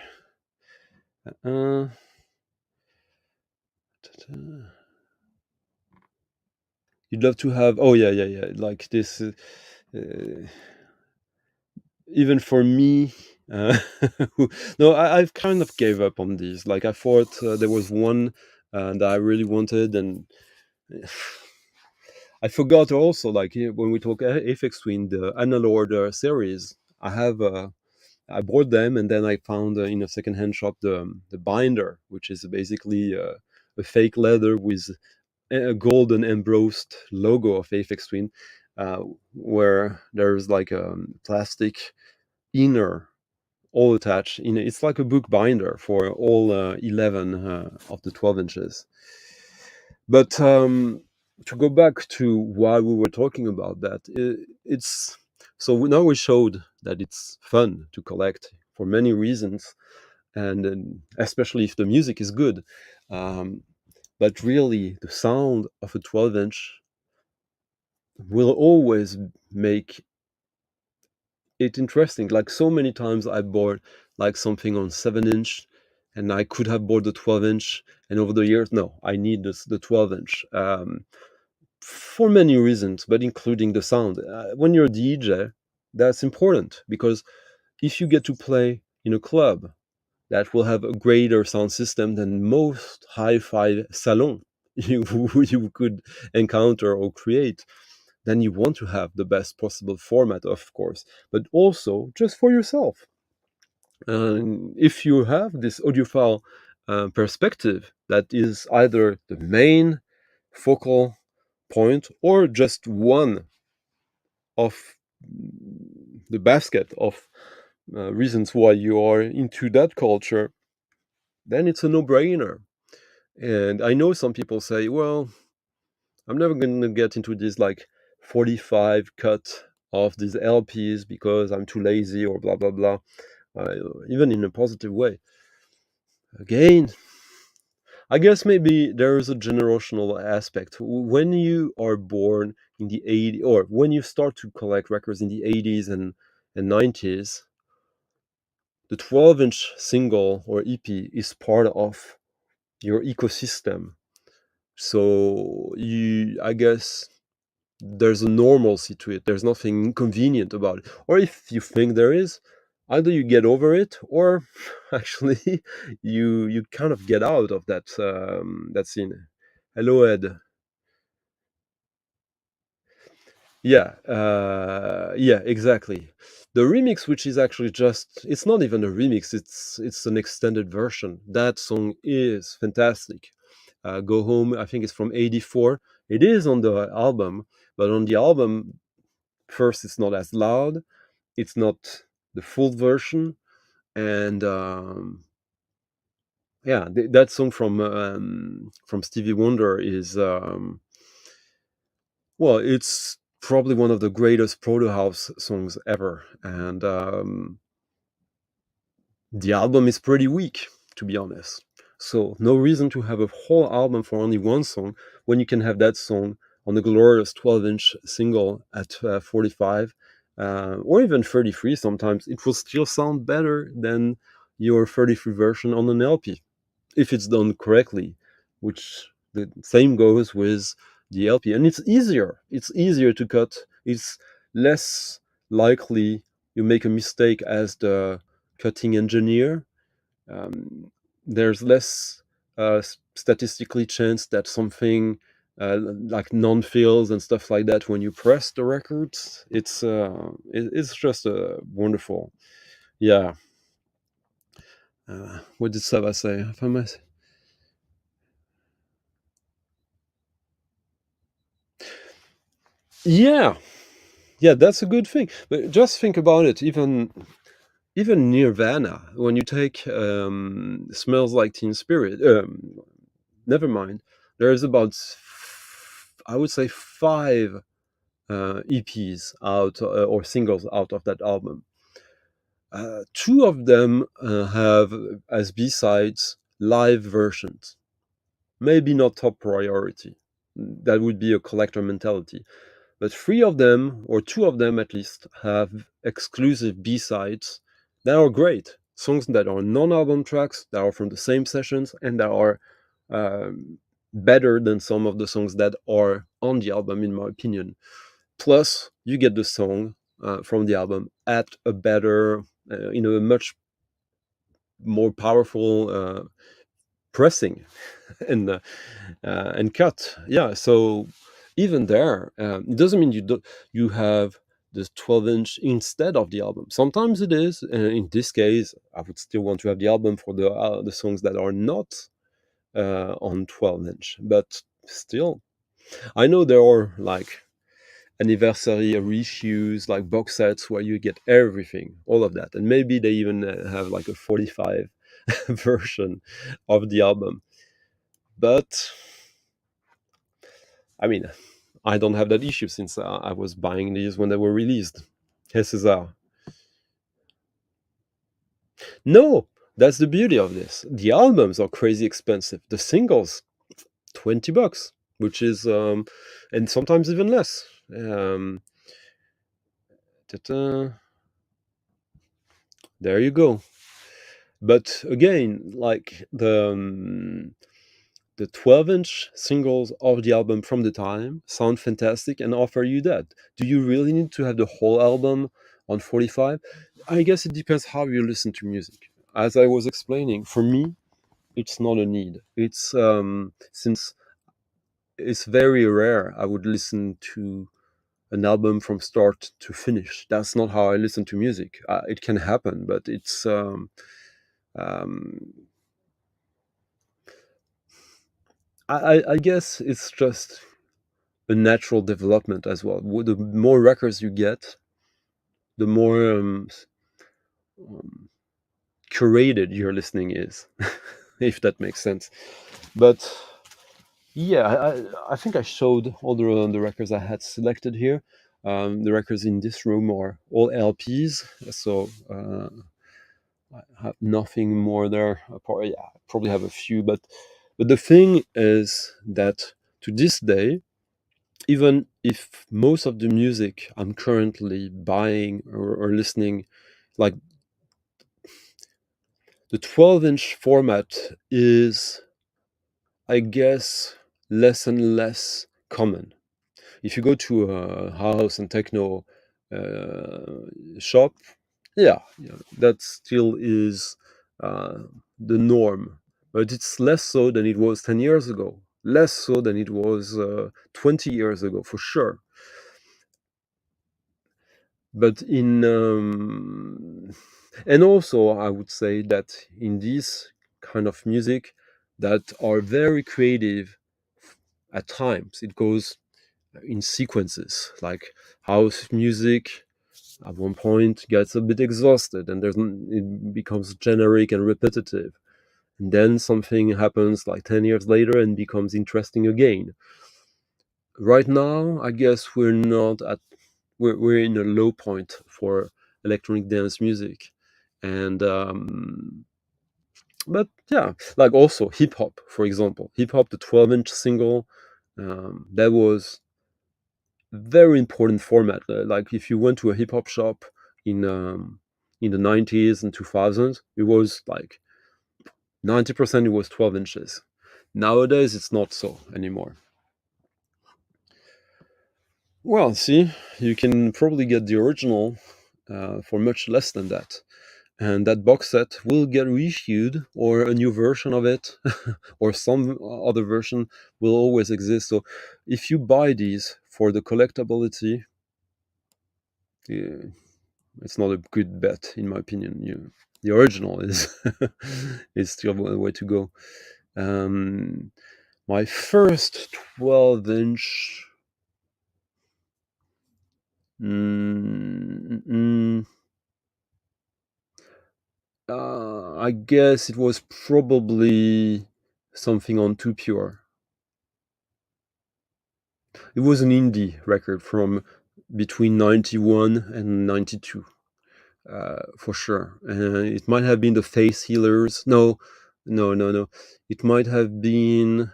You'd love to have. Oh yeah. Like this. Even for me, no, I've kind of gave up on these. Like, I thought there was one that I really wanted, and I forgot also. Like, when we talk Aphex Twin, the Analord series, I bought them, and then I found in a secondhand shop the binder, which is basically a fake leather with a golden embossed logo of Aphex Twin, where there's like a plastic inner all attached. It's like a book binder for all 11 of the 12 inches. But to go back to why we were talking about that, it's so now we showed that it's fun to collect for many reasons, and especially if the music is good. But really, the sound of a 12-inch will always make it interesting. Like, so many times I bought like something on 7-inch, and I could have bought the 12-inch, and over the years, no, I need the 12-inch for many reasons, but including the sound. When you're a DJ, that's important, because if you get to play in a club that will have a greater sound system than most hi-fi salon you could encounter or create, then you want to have the best possible format, of course, but also just for yourself. If you have this audiophile perspective that is either the main focal point or just one of the basket of reasons why you are into that culture, then it's a no-brainer. And I know some people say, well, I'm never going to get into this like 45 cut of these LPs because I'm too lazy or blah blah blah, even in a positive way. Again, I guess maybe there is a generational aspect. When you are born in the 80s, or when you start to collect records in the 80s and 90s, the 12-inch single or EP is part of your ecosystem. So I guess there's a normalcy to it. There's nothing inconvenient about it. Or if you think there is, either you get over it, or actually you kind of get out of that scene. Hello, Ed. Yeah, exactly. The remix, which is actually it's not even a remix, it's an extended version. That song is fantastic. Go Home, I think it's from 84. It is on the album, but on the album, first, it's not as loud, it's not the full version, and yeah, that song from Stevie Wonder is well, it's probably one of the greatest proto house songs ever, and the album is pretty weak, to be honest. So no reason to have a whole album for only one song when you can have that song on the glorious 12-inch single at 45 or even 33. Sometimes it will still sound better than your 33 version on an LP if it's done correctly, which the same goes with the LP. And it's easier. It's easier to cut. It's less likely you make a mistake as the cutting engineer. There's less statistically chance that something like non-fills and stuff like that when you press the records. It's just wonderful. Yeah. What did Sava say? Yeah, that's a good thing. But just think about it. Even Nirvana, when you take "Smells Like Teen Spirit," never mind. There's about I would say 5 EPs out or singles out of that album. 2 of them have as B-sides live versions. Maybe not top priority. That would be a collector mentality. But 3 of them, or 2 of them at least, have exclusive B-sides that are great. Songs that are non-album tracks, that are from the same sessions, and that are better than some of the songs that are on the album, in my opinion. Plus, you get the song from the album at a better, a much more powerful pressing and cut. Yeah, so even there, it doesn't mean you have this 12-inch instead of the album. Sometimes it is. In this case, I would still want to have the album for the songs that are not on 12-inch, but still, I know there are like anniversary reissues, like box sets where you get everything, all of that, and maybe they even have like a 45 version of the album. But I mean, I don't have that issue since I was buying these when they were released. Hey, Cesar. No, that's the beauty of this. The albums are crazy expensive. The singles, $20, which is, and sometimes even less. Ta-ta. There you go. But again, like the 12-inch singles of the album from the time sound fantastic and offer you that. Do you really need to have the whole album on 45? I guess it depends how you listen to music. As I was explaining, for me, it's not a need. It's since it's very rare I would listen to an album from start to finish. That's not how I listen to music. It can happen, but it's um, I guess it's just a natural development as well. The more records you get, the more um, curated your listening is, if that makes sense. But Yeah, I think I showed all the records I had selected here. The records in this room are all LPs, so I have nothing more there. Yeah, I probably have a few, but the thing is that to this day, even if most of the music I'm currently buying or listening, like the 12-inch format is, I guess, less and less common. If you go to a house and techno shop, yeah, that still is the norm, but it's less so than it was 10 years ago, less so than it was 20 years ago, for sure. But and also I would say that in this kind of music that are very creative, at times it goes in sequences, like house music at one point gets a bit exhausted and it becomes generic and repetitive, and then something happens like 10 years later and becomes interesting again. Right now I guess we're in a low point for electronic dance music, and but yeah, like also hip hop, for example, hip hop, the 12-inch single, that was very important format. Like if you went to a hip hop shop in the 90s and 2000s, it was like 90% it was 12 inches. Nowadays it's not so anymore. Well, see, you can probably get the original for much less than that. And that box set will get reissued, or a new version of it, or some other version will always exist. So if you buy these for the collectability, it's not a good bet, in my opinion. The original is is still the way to go. My first 12-inch. Mm, mm, I guess it was probably something on Too Pure. It was an indie record from between 91 and 92, for sure. It might have been the Face Healers. No, no, no, no. It might have been,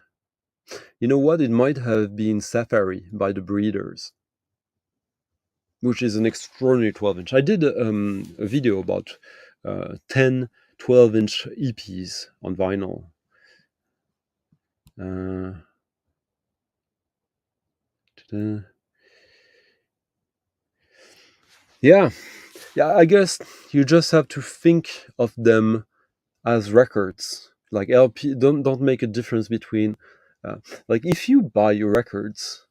you know what? It might have been Safari by the Breeders, which is an extraordinary 12-inch. I did a video about 10 12-inch EPs on vinyl. Uh, yeah, yeah. I guess you just have to think of them as records. Like LP, don't make a difference between, like if you buy your records,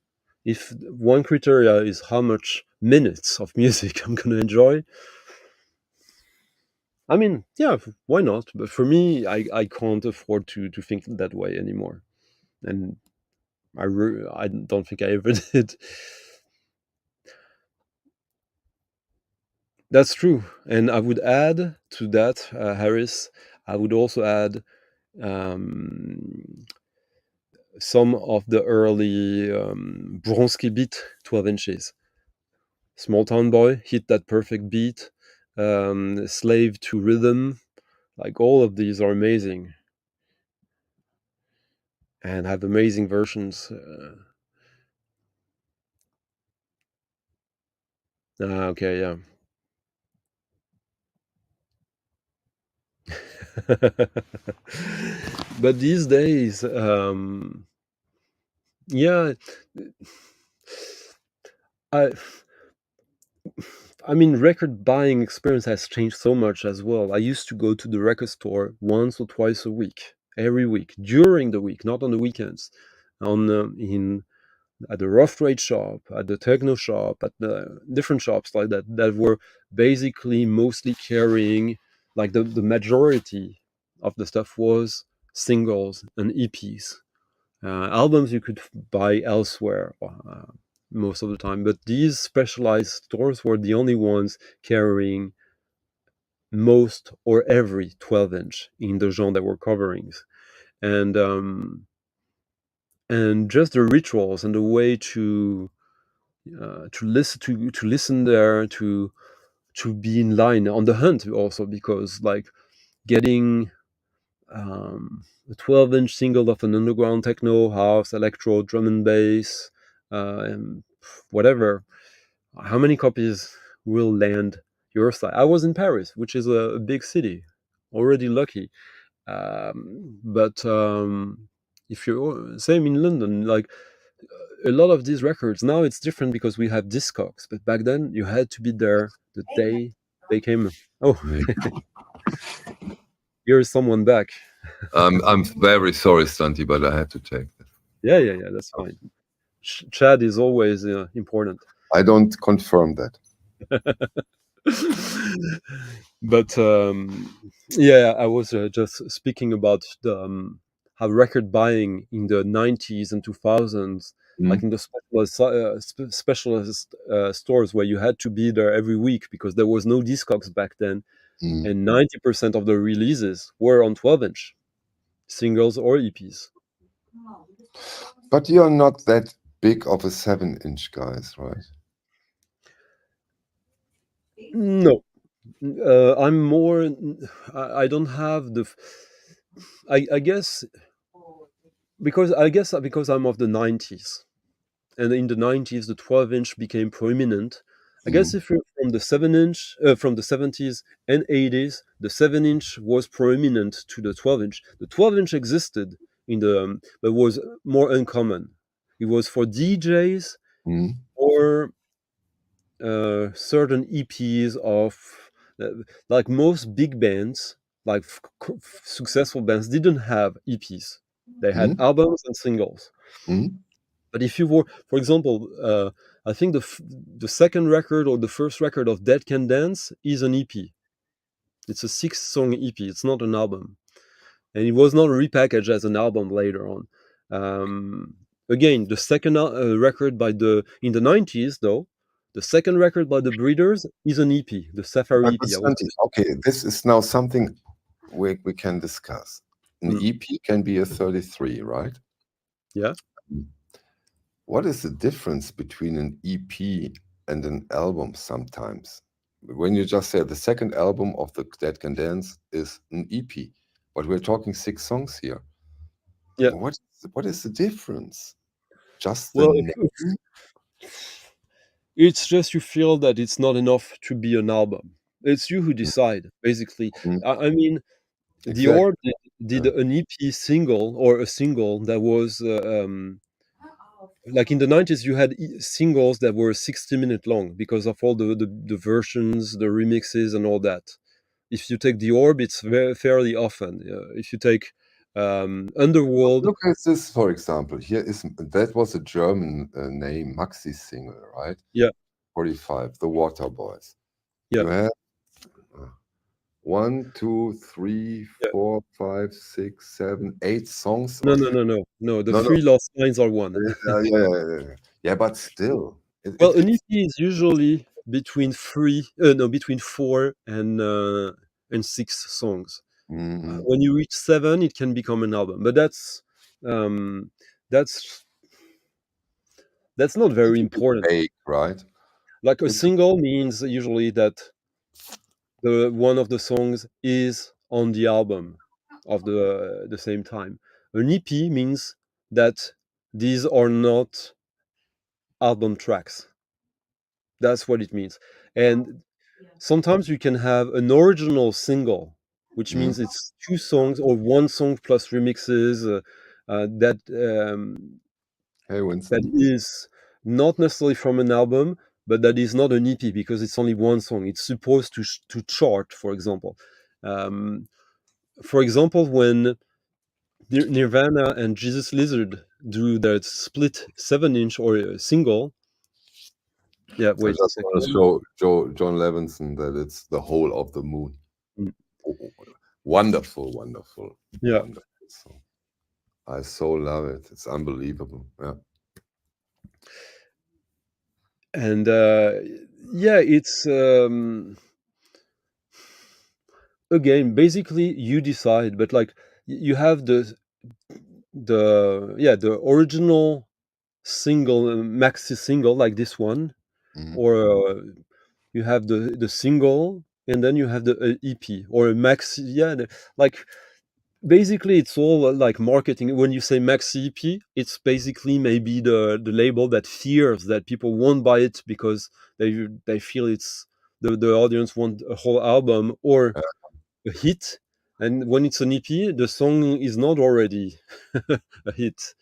if one criteria is how much minutes of music I'm gonna enjoy, I mean, yeah, why not? But for me, I can't afford to think that way anymore, and I don't think I ever did. That's true, and I would add to that, Harris. I would also add um, some of the early Bronski beat 12 inches. Small Town Boy, Hit That Perfect Beat, Slave to Rhythm. Like all of these are amazing and have amazing versions. Okay, yeah. But these days, yeah, I I mean, record buying experience has changed so much as well. I used to go to the record store once or twice a week, every week during the week, not on the weekends. On in At the rough trade shop, at the techno shop, at the different shops like that were basically mostly carrying, like the majority of the stuff was singles and EPs. Albums you could buy elsewhere most of the time, but these specialized stores were the only ones carrying most or every 12-inch in the genre they were covering. And and just the rituals and the way to listen there, to be in line on the hunt also, because like getting a 12-inch single of an underground techno, house, electro, drum and bass, and whatever. How many copies will land your side? I was in Paris, which is a big city, already lucky. But if you're same in London, like a lot of these records now, it's different because we have Discogs. But back then, you had to be there the day they came. Oh,
Yeah.
here's someone back.
I'm very sorry, Stanti, but I had to take that.
Yeah, that's fine. Chad is always important.
I don't confirm that.
But yeah, I was just speaking about the how record buying in the 90s and 2000s, like in the specialist stores, where you had to be there every week because there was no Discogs back then, and 90% of the releases were on 12-inch singles or EPs.
But you're not that big of a 7-inch guys, right?
No, I'm more. I don't have the. I guess because I'm of the 90s, and in the 90s the 12-inch became prominent. I guess if you're from the 7-inch, from the 70s and 80s, the 7-inch was prominent to the 12-inch. The 12-inch existed in the, but was more uncommon. It was for DJs or certain EPs of, uh, like most big bands, like successful bands, didn't have EPs. They had albums and singles. But if you were, for example, I think the second record or the first record of Dead Can Dance is an EP. It's a 6-song EP. It's not an album, and it was not repackaged as an album later on. Again, the second record by the in the 90s, though, the second record by the Breeders is an EP, the Safari EP.
Okay, this is now something we can discuss. An EP can be a 33, right?
Yeah.
What is the difference between an EP and an album sometimes? When you just said the second album of the Dead Can Dance is an EP, but we're talking 6 songs here.
Yeah.
What is the difference? Just
well,
the name?
It's just you feel that it's not enough to be an album. It's you who decide, basically. I mean,
Exactly.
Dior did an EP single, or a single that was like in the 90s. You had singles that were 60-minute long because of all the versions, the remixes, and all that. If you take Dior, it's fairly often. If you take Underworld,
Look at this, for example. Here is that was a German name, maxi single, right?
Yeah.
45, the Water Boys.
Yeah.
You have 1, 2, 3, 4, 5, 6, 7, 8 songs.
No. The three lost lines are one.
Yeah, but still.
Well, an EP is usually between 4 and 6 songs. When you reach 7, it can become an album, but that's not very important.
Vague, right?
Like a single means usually that one of the songs is on the album of the same time. An EP means that these are not album tracks. That's what it means. And sometimes you can have an original single, which means it's 2 songs or 1 song plus remixes, that is not necessarily from an album, but that is not an EP because it's only 1 song. It's supposed to chart, for example. For example, when Nirvana and Jesus Lizard do that split 7-inch or a single. Yeah, wait
I
a
just want
second.
to show John Levinson that it's the whole of the moon. Wonderful.
Yeah.
Wonderful song. I so love it. It's unbelievable. Yeah.
And yeah, it's again, basically you decide, but like you have the the original single, maxi single like this one,
Mhm.
or you have the single, and then you have the EP or a maxi. Yeah, like basically it's all like marketing. When you say maxi EP, it's basically maybe the label that fears that people won't buy it because they feel it's the audience want a whole album or
Yeah.
a hit. And when it's an EP, the song is not already a hit.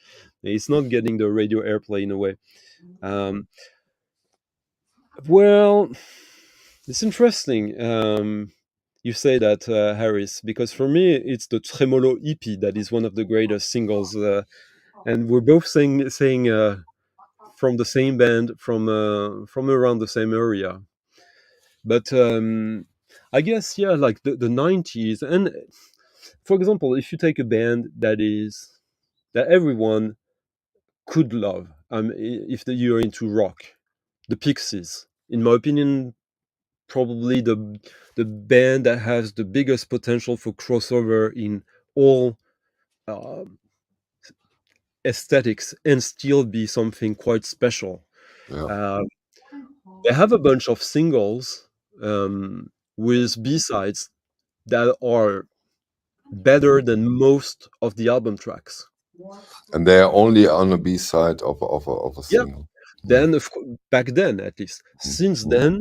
It's not getting the radio airplay in a way. um, well, it's interesting. You say that, Harris, because for me it's the Tremolo EP that is one of the greatest singles, and we're both saying from the same band, from around the same area. But I guess, yeah, like the 90s. And for example, if you take a band that everyone could love, if you're into rock, the Pixies, in my opinion, probably the band that has the biggest potential for crossover in all um, aesthetics and still be something quite special.
Yeah.
Uh, they have a bunch of singles, with B-sides that are better than most of the album tracks.
And they're only on the B side of a
Yeah.
single.
Then, back then, at least. Since
Mhm.
then,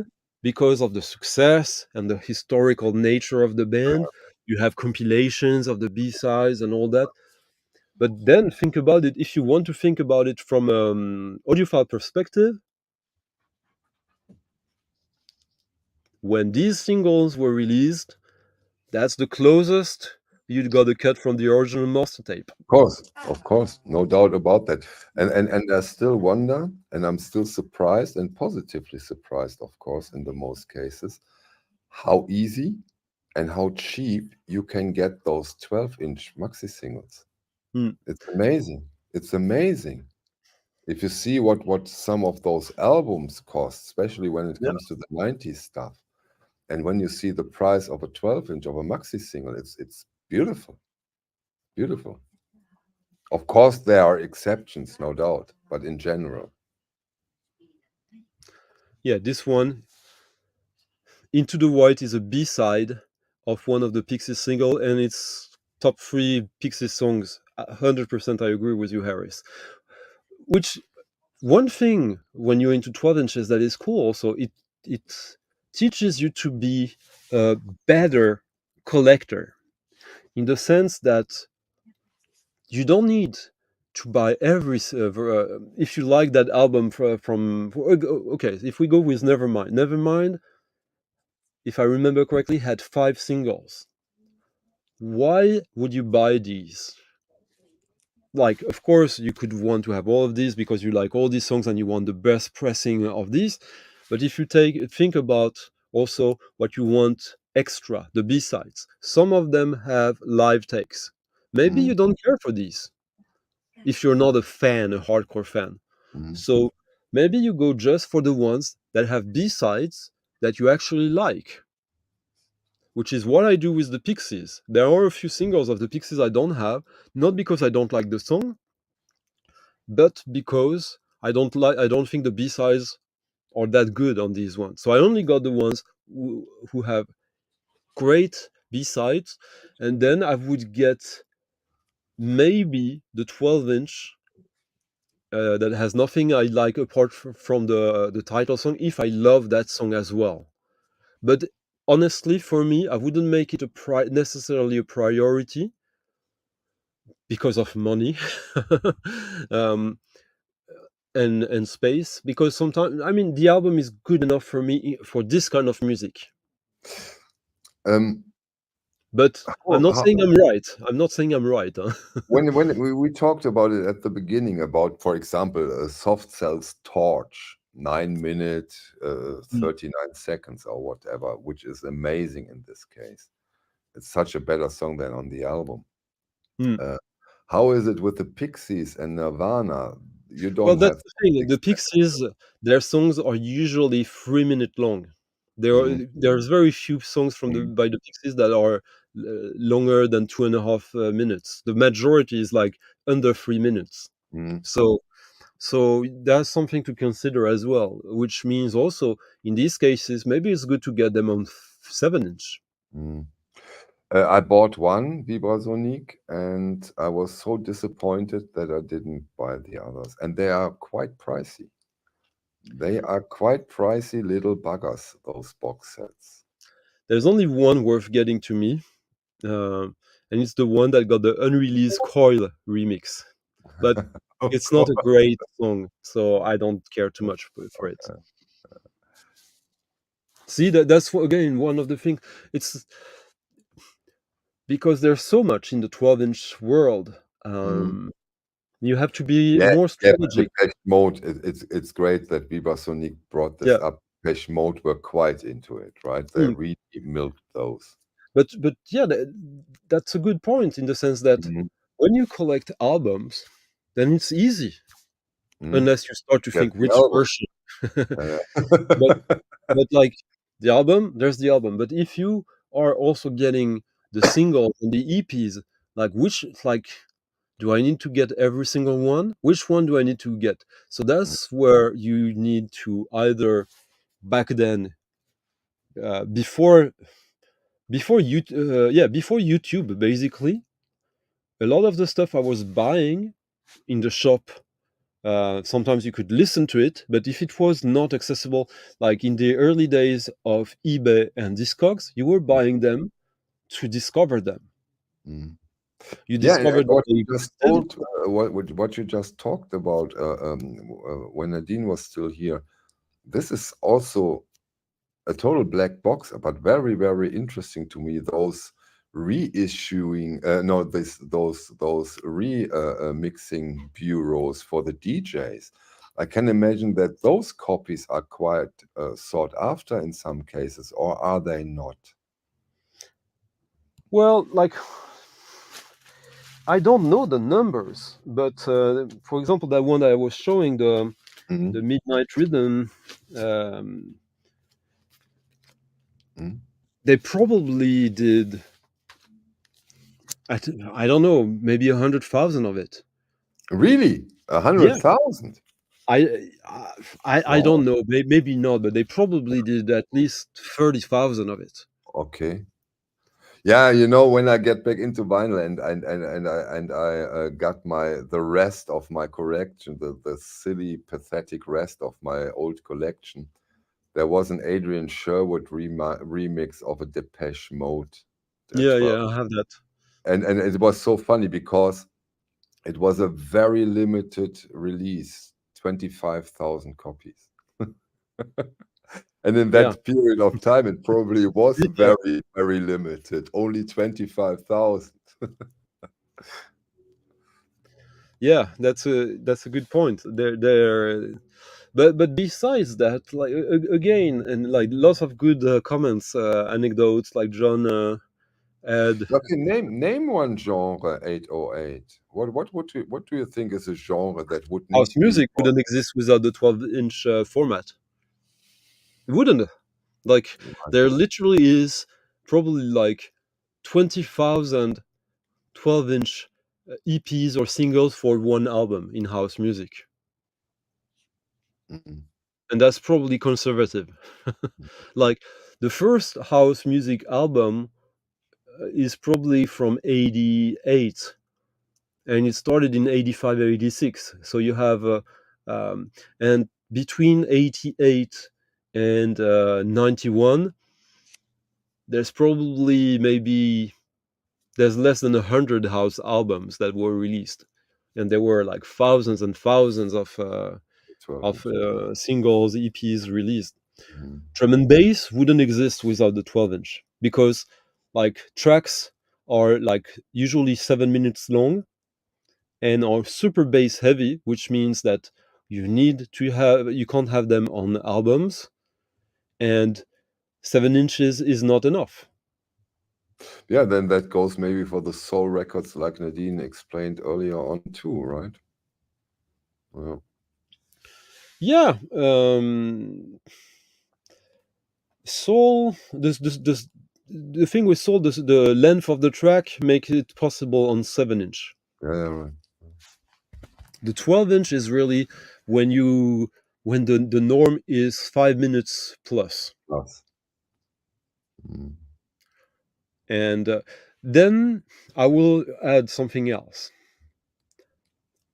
because of the success and the historical nature of the band, you have compilations of the B-sides and all that. But then think about it. If you want to think about it from audiophile perspective, when these singles were released, that's the closest you got a cut from the original master tape.
Of course, no doubt about that. And I still wonder, and I'm still surprised and positively surprised, of course, in the most cases, how easy and how cheap you can get those 12-inch maxi singles.
Hmm.
It's amazing. It's amazing. If you see what some of those albums cost, especially when it
Yeah.
comes to the 90s stuff, and when you see the price of a 12-inch of a maxi single, it's beautiful. Beautiful. Of course, there are exceptions, no doubt, but in general.
Yeah, this one, Into the White, is a B-side of one of the Pixies single, and it's top 3 Pixies songs. 100% I agree with you, Harris. Which, one thing when you're into 12 inches that is cool also, it teaches you to be a better collector, in the sense that you don't need to buy if you like that album okay, if we go with Nevermind, if I remember correctly, had 5 singles. Why would you buy these? Like, of course you could want to have all of these because you like all these songs and you want the best pressing of these. But if you think about also what you want extra, the B-sides, some of them have live takes. Maybe
Mhm,
you don't care for these if you're not a hardcore fan.
mhm.
So maybe you go just for the ones that have B-sides that you actually like, which is what I do with the Pixies. There are a few singles of the Pixies I don't have, not because I don't like the song, but because I don't think the B-sides are that good on these ones. So I only got the ones who have great B-sides, and then I would get maybe the 12-inch that has nothing I like apart from the title song, if I love that song as well. But honestly, for me, I wouldn't make it necessarily a priority because of money. um, and space, because sometimes, I mean, the album is good enough for me for this kind of music.
Um,
But I'm
how,
not
how,
saying I'm right. I'm not saying I'm right. Huh?
when we talked about it at the beginning about, for example, a Soft Cell's Torch, 9 minute,
Mm,
39 seconds or whatever, which is amazing in this case. It's such a better song than on the album.
mm.
Uh, how is it with the Pixies and Nirvana? You
Well,
don't
that's
have
the thing. The
extent.
Pixies, their songs are usually 3 minute long.
Mhm,
There's very few songs
mhm.
by the Pixies that are longer than 2.5 minutes. The majority is like under 3 minutes.
Mm.
So that's something to consider as well, which means also in these cases maybe it's good to get them on 7-inch.
Mm. I bought one Vibrasonic and I was so disappointed that I didn't buy the others. And they are quite pricey. They are quite pricey little buggers, those box sets.
There's only one worth getting to me, and it's the one that got the unreleased Coil remix. But
Of
it's not a
course.
great song, so I don't care too much for it. See, that's again one of the things. It's because there's so much in the 12-inch world.
Mm.
You have to be
Yeah,
more
yeah, but
strategic.
Depeche Mode, it's great that Vibrasonic brought this
Yeah.
up. Depeche Mode were quite into it, right? They really milked those.
But yeah, that's a good point in the sense that
Mhm.
when you collect albums, then it's easy,
Mm.
unless you start to
Get
think
the
which
album.
version. but
Yeah.
but like the album, there's the album. But if you are also getting the singles and the EPs, like do I need to get every single one? Which one do I need to get? So that's where you need to either back then before YouTube basically, a lot of the stuff I was buying in the shop, sometimes you could listen to it, but if it was not accessible, like in the early days of eBay and Discogs, you were buying them to discover them.
Mm.
You
Yeah, and
discovered that
what
they
you just
existed.
told, what you just talked about, when Nadine was still here, this is also a total black box, but very, very interesting to me. Those reissuing, no, those mixing bureaus for the DJs. I can imagine that those copies are quite sought after in some cases, or are they not?
Well, like I don't know the numbers, but for example, that one that I was showing, the
Mhm.
Midnight Rhythm,
Mhm.
they probably did. I don't know, maybe 100,000 of it.
Really?
Yeah,
100,000?
I
Wow.
don't know, maybe not, but they probably did at least 30,000 of it.
Okay. Yeah, you know, when I get back into vinyl and I got the rest of my collection, the silly, pathetic rest of my old collection, there was an Adrian Sherwood remix of a Depeche Mode
Yeah,
12.
I have that.
And it was so funny because it was a very limited release, 25,000 copies. And in
Yeah,
that period of time, it probably was
yeah,
very, very limited, only 25,000.
yeah. That's a good point. But besides that, like again, and like lots of good comments, anecdotes, like John had.
Okay, name one genre 808. What do you think is a genre that would need
House
to be
music
bought?
wouldn't exist without the 12-inch format. It wouldn't. Like there literally is probably like 20,000 12-inch EPs or singles for one album in house music,
Mhm.
and that's probably conservative. Like the first house music album is probably from 88, and it started in 85 86. So you have and between 88 and 91, there's probably maybe there's less than 100 house albums that were released, and there were like thousands and thousands of
12 inch.
singles, EPs released.
Mhm.
Drum and bass wouldn't exist without the 12-inch, because like tracks are like usually 7 minutes long and are super bass heavy, which means that you can't have them on albums, and 7 inches is not enough.
Yeah, then that goes maybe for the soul records, like Nadine explained earlier on too, right? Well,
Yeah, soul. The thing with soul, the length of the track makes it possible on 7-inch.
yeah, right.
The 12-inch is really when the norm is 5 minutes plus.
Plus. Mm.
And then I will add something else.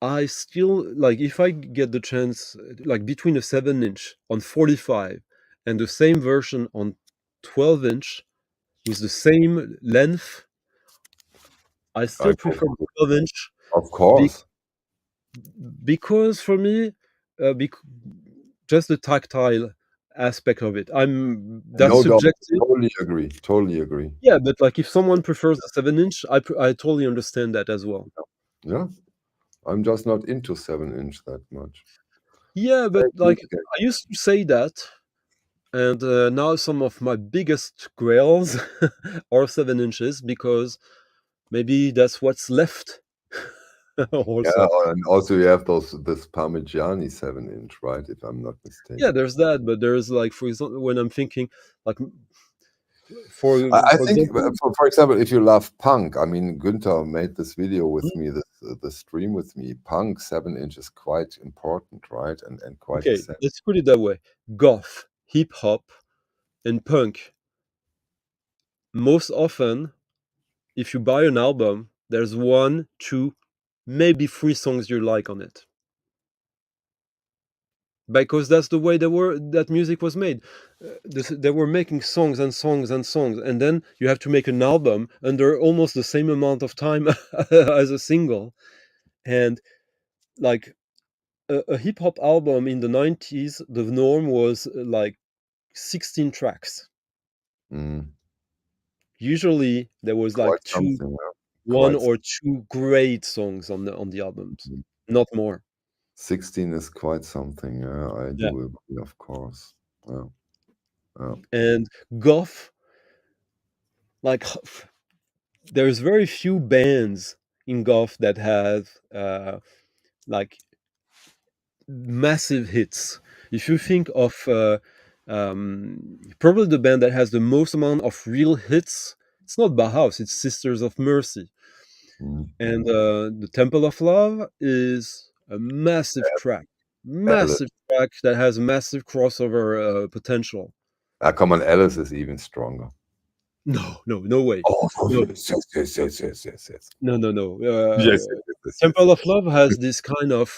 I still like, if I get the chance, like between a 7-inch on 45 and the same version on 12-inch with the same length, I
I
still
go
prefer
for it.
12-inch
Of course.
because for me, just the tactile aspect of it. That's
No doubt.
subjective.
Totally agree. Totally agree.
Yeah, but like if someone prefers a 7-inch, I totally understand that as well.
Yeah. I'm just not into 7-inch that much.
Yeah, but
Thank
like
you.
I used to say that, and now some of my biggest grails are 7 inches because maybe that's what's left.
Yeah,
Also,
and also you have this Parmigiani 7-inch, right? If I'm not mistaken.
yeah, there's that, but there's like, for example, when I'm thinking like
I think,
example,
for example, if you love punk, I mean, Günther made this video with me, this stream with me. Punk 7-inch is quite important, right? And quite
okay,
essential.
let's put it that way: goth, hip hop, and punk. Most often, if you buy an album, there's 1, 2, maybe 3 songs you like on it. Because that's the way that music was made. They were making songs and songs and songs, and then you have to make an album under almost the same amount of time as a single. And like a hip hop album in the 90s, the norm was like 16 tracks.
Mm,
Usually there was like
quite something. Yeah.
one
Quite
or two great songs on the albums,
something.
not more.
16 is quite something. Yeah, I
Yeah.
do agree, of course. Yeah. Yeah.
And goth, like there's very few bands in goth that have like massive hits. If you think of probably the band that has the most amount of real hits, it's not Bauhaus, it's Sisters of Mercy.
Mm.
And the Temple of Love is a massive track,
Alice.
that has massive crossover potential.
Come on, Alice is even stronger.
No way.
Oh,
No.
yes.
No.
Yes.
Temple of Love has this kind of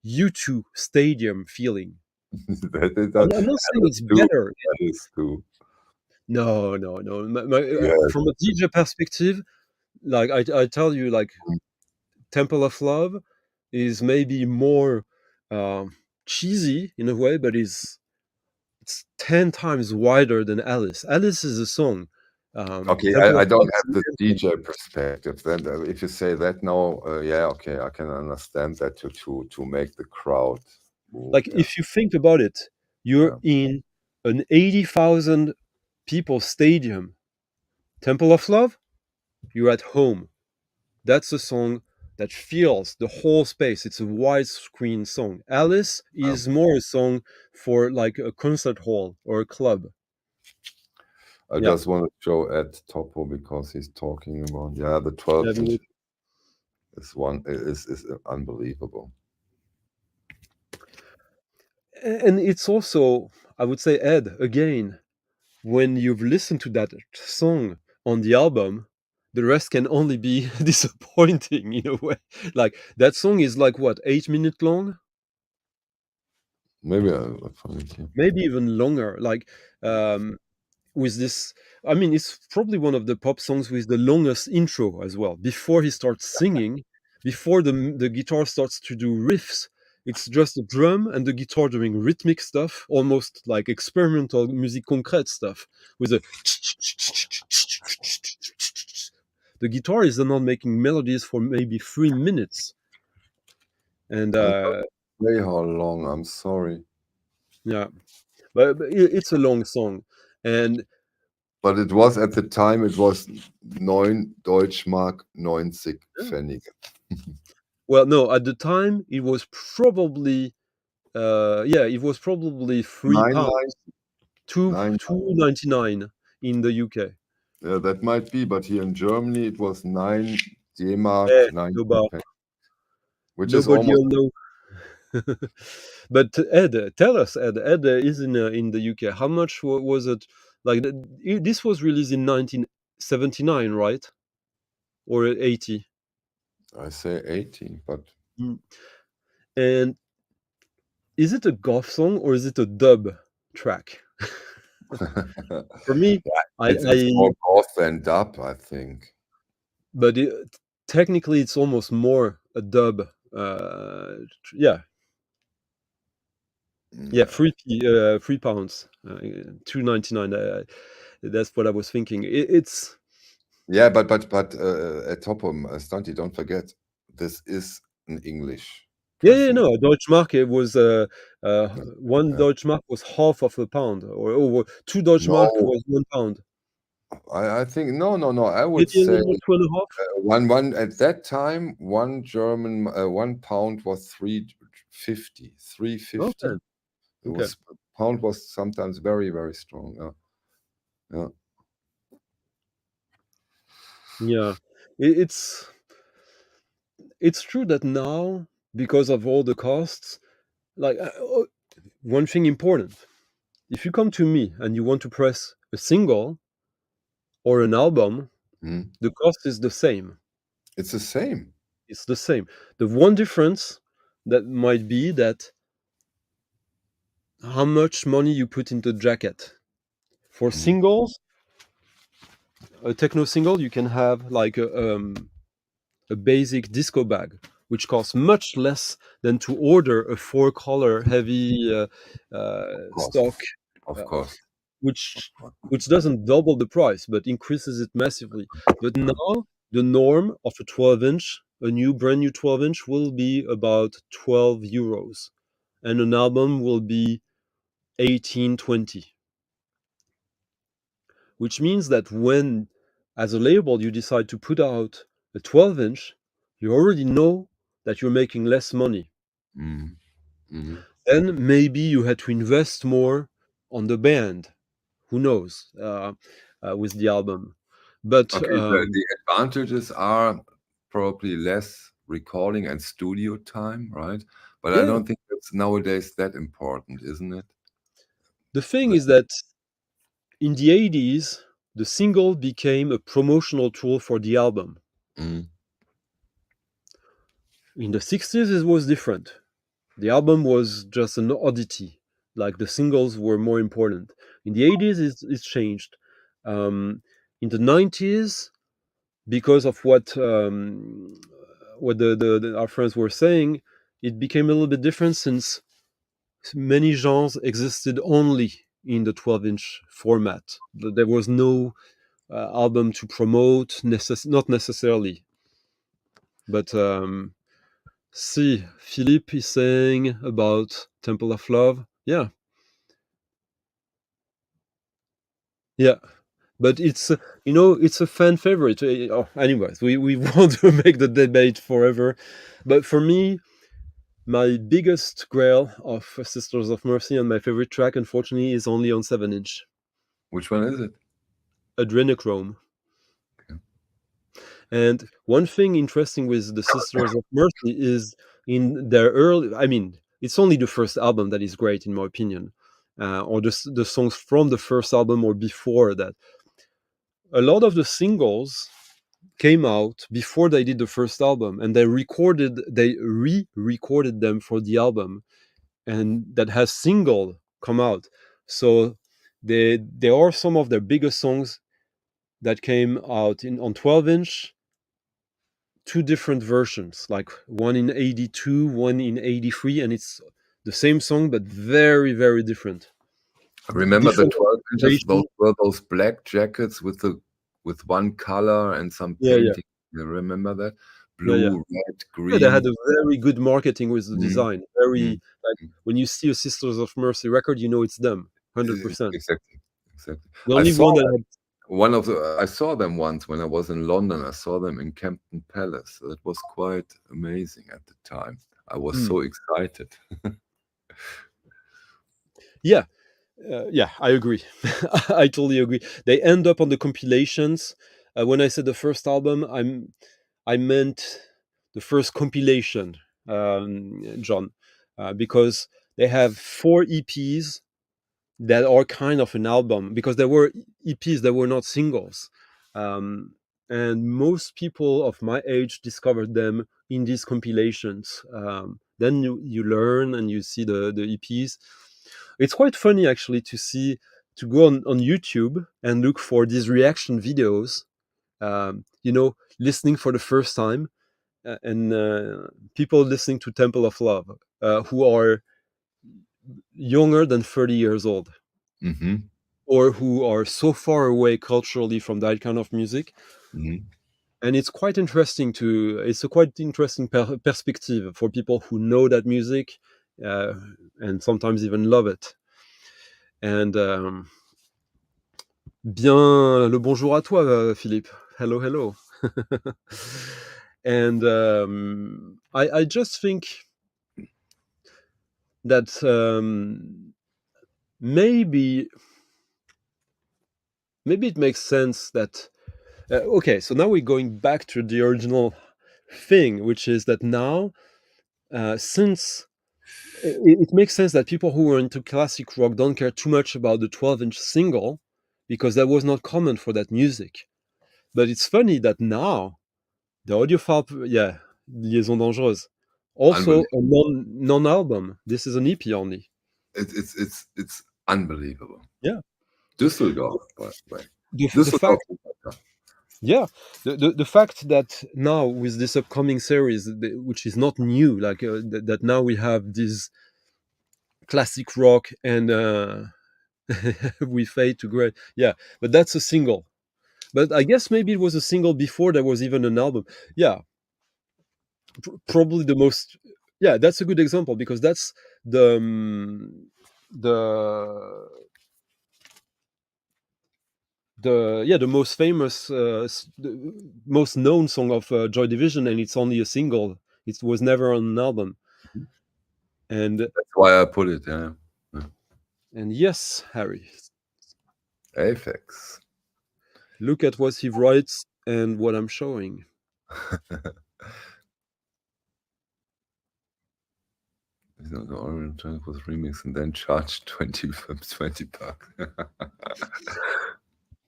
U2 stadium feeling. I'm not saying it's better.
Alice too.
No.
Yes.
From a DJ perspective, like I tell you, like Temple of Love is maybe more cheesy in a way, but it's 10 times wider than Alice. Alice is a song.
Okay,
Temple
I
of
don't
Love
have the
is
DJ perspective. Then, if you say that now, yeah, okay, I can understand that to make the crowd move.
like,
Yeah.
if you think about it, you're in an 80,000 people stadium. Temple of Love, you're at home. That's a song that fills the whole space. It's a widescreen song. Alice is more a song for like a concert hall or a club.
I just want to show Ed Topo because he's talking about the 12-inch is unbelievable.
And it's also, I would say, Ed, again, when you've listened to that song on the album, the rest can only be disappointing in a way. Like that song is like what, 8 minutes long?
Maybe I'll find it here.
Maybe even longer. Like with this, I mean, it's probably one of the pop songs with the longest intro as well. Before he starts singing, before the guitar starts to do riffs, it's just a drum and the guitar doing rhythmic stuff, almost like experimental musique concrète stuff with a. The guitar is not making melodies for maybe 3 minutes. And
I don't say how long. I'm sorry.
yeah, but it's a long song,
but it was at the time. It was 9 Deutschmark 90 Pfennig.
Well, no, at the time it was probably it was probably £3, £2.99 in the UK.
Yeah, that might be, but here in Germany it was 9 D-Mark,
Eh,
90
no, but
Pfennig. which is
Nobody
almost.
will know. But Ed, tell us, Ed. Ed is in the UK. How much was it? Like this was released in 1979, right? Or 80?
I say 80, but
Mm. And is it a golf song or is it a dub track? For me,
it's
I
more golf than dub, I think.
but technically it's almost more a dub. Yeah, yeah,
Yeah.
£3, £2.99. That's what I was thinking. It's
Yeah, but at Topum, Stunty, don't forget, this is an English
yeah,
pressing.
no. Deutschmark, it was uh,
Yeah.
one
Yeah.
Deutschmark was half of a pound, or two Deutschmark
No,
was £1.
I think no. I would
Maybe a
say
little more, two and a half.
one at that time, one German £1 was 3.50,
Okay,
3.50. It
okay,
was pound was sometimes very, very strong. Yeah.
yeah. It's true that now, because of all the costs, like one thing important: if you come to me and you want to press a single or an album,
Mm.
the cost is the same.
It's the same.
It's the same. The one difference that might be that how much money you put into the jacket. For
Mm.
singles, a techno single, you can have like a basic disco bag, which costs much less than to order a four-color heavy
Of course,
stock,
of
uh,
course.
which doesn't double the price but increases it massively. But now the norm of a 12-inch, a brand new 12-inch, will be about €12, and an album will be 18, 20. Which means that when, as a label, you decide to put out a 12-inch, you already know that you're making less money.
Mm. Mm.
Then maybe you had to invest more on the band. Who knows? With the album, but
Okay, the advantages are probably less recording and studio time, right? But I
yeah,
don't think that's nowadays that important, isn't it?
the thing is that in the 80s, the single became a promotional tool for the album.
Mm.
In the 60s, it was different. The album was just an oddity. Like the singles were more important. In the 80s, it's changed. In the 90s, because of what our friends were saying, it became a little bit different since many genres existed only in the 12-inch format. There was no album to promote, not necessarily. But see, Philippe is saying about Temple of Love. Yeah, yeah. But it's it's a fan favorite. Anyways, we want to make the debate forever. But for me, my biggest grail of Sisters of Mercy and my favorite track, unfortunately, is only on 7-inch.
Which one is it?
Adrenochrome.
Okay.
And one thing interesting with the Sisters of Mercy is in their early, I mean, it's only the first album that is great in my opinion, or the songs from the first album or before that. A lot of the singles came out before they did the first album, and they re-recorded them for the album, and that has single come out. So there are some of their biggest songs that came out on 12-inch, two different versions, like one in 82, one in 83, and it's the same song but very, very different.
I remember the
Different
12 inches, those
instrumentation.
were those black jackets with one color and some
Yeah, yeah,
painting. You remember that?
yeah, yeah.
Blue, red,
Yeah, they had
green.
a very good marketing with the
Mm.
design. Very,
Mm.
like, when you see a Sisters of Mercy record, you know it's them, 100%.
Exactly, exactly.
The only one that had,
I saw them once when I was in London. I saw them in Kempton Palace. That was quite amazing at the time. I was
Hmm.
so excited.
Yeah, yeah, I agree. I totally agree. They end up on the compilations. When I said the first album, I meant the first compilation. John, because they have 4 EPs that are kind of an album, because there were EPs that were not singles. And most people of my age discovered them in these compilations. Then you learn and you see the EPs. It's quite funny actually to go on YouTube and look for these reaction videos, listening for the first time, and people listening to Temple of Love, who are younger than 30 years old,
Mm-hmm.
or who are so far away culturally from that kind of music.
Mm-hmm.
And it's a quite interesting perspective for people who know that music, and sometimes even love it. And bien le bonjour à toi, Philippe. Hello, hello. And I just think that maybe it makes sense that okay, so now we're going back to the original thing, which is that now, since it makes sense that people who were into classic rock don't care too much about the 12-inch single, because that was not common for that music. But it's funny that now the audiophile, Liaison Dangereuse, also a non-album. This is an EP only.
It's unbelievable.
Yeah.
Düsseldorf, by the way.
The
Düsseldorf.
Yeah, the fact that now with this upcoming series, which is not new, like that now we have this classic rock and we fade to gray. Yeah, but that's a single. But I guess maybe it was a single before there was even an album. Yeah, probably the most. Yeah, that's a good example, because that's the the most famous, the most known song of Joy Division, and it's only a single. It was never on an album. And
that's why I put it. Yeah.
And yes, Harry,
Aphex.
look at what he writes and what I'm showing.
He's not the orange was remix and then charged 20 bucks.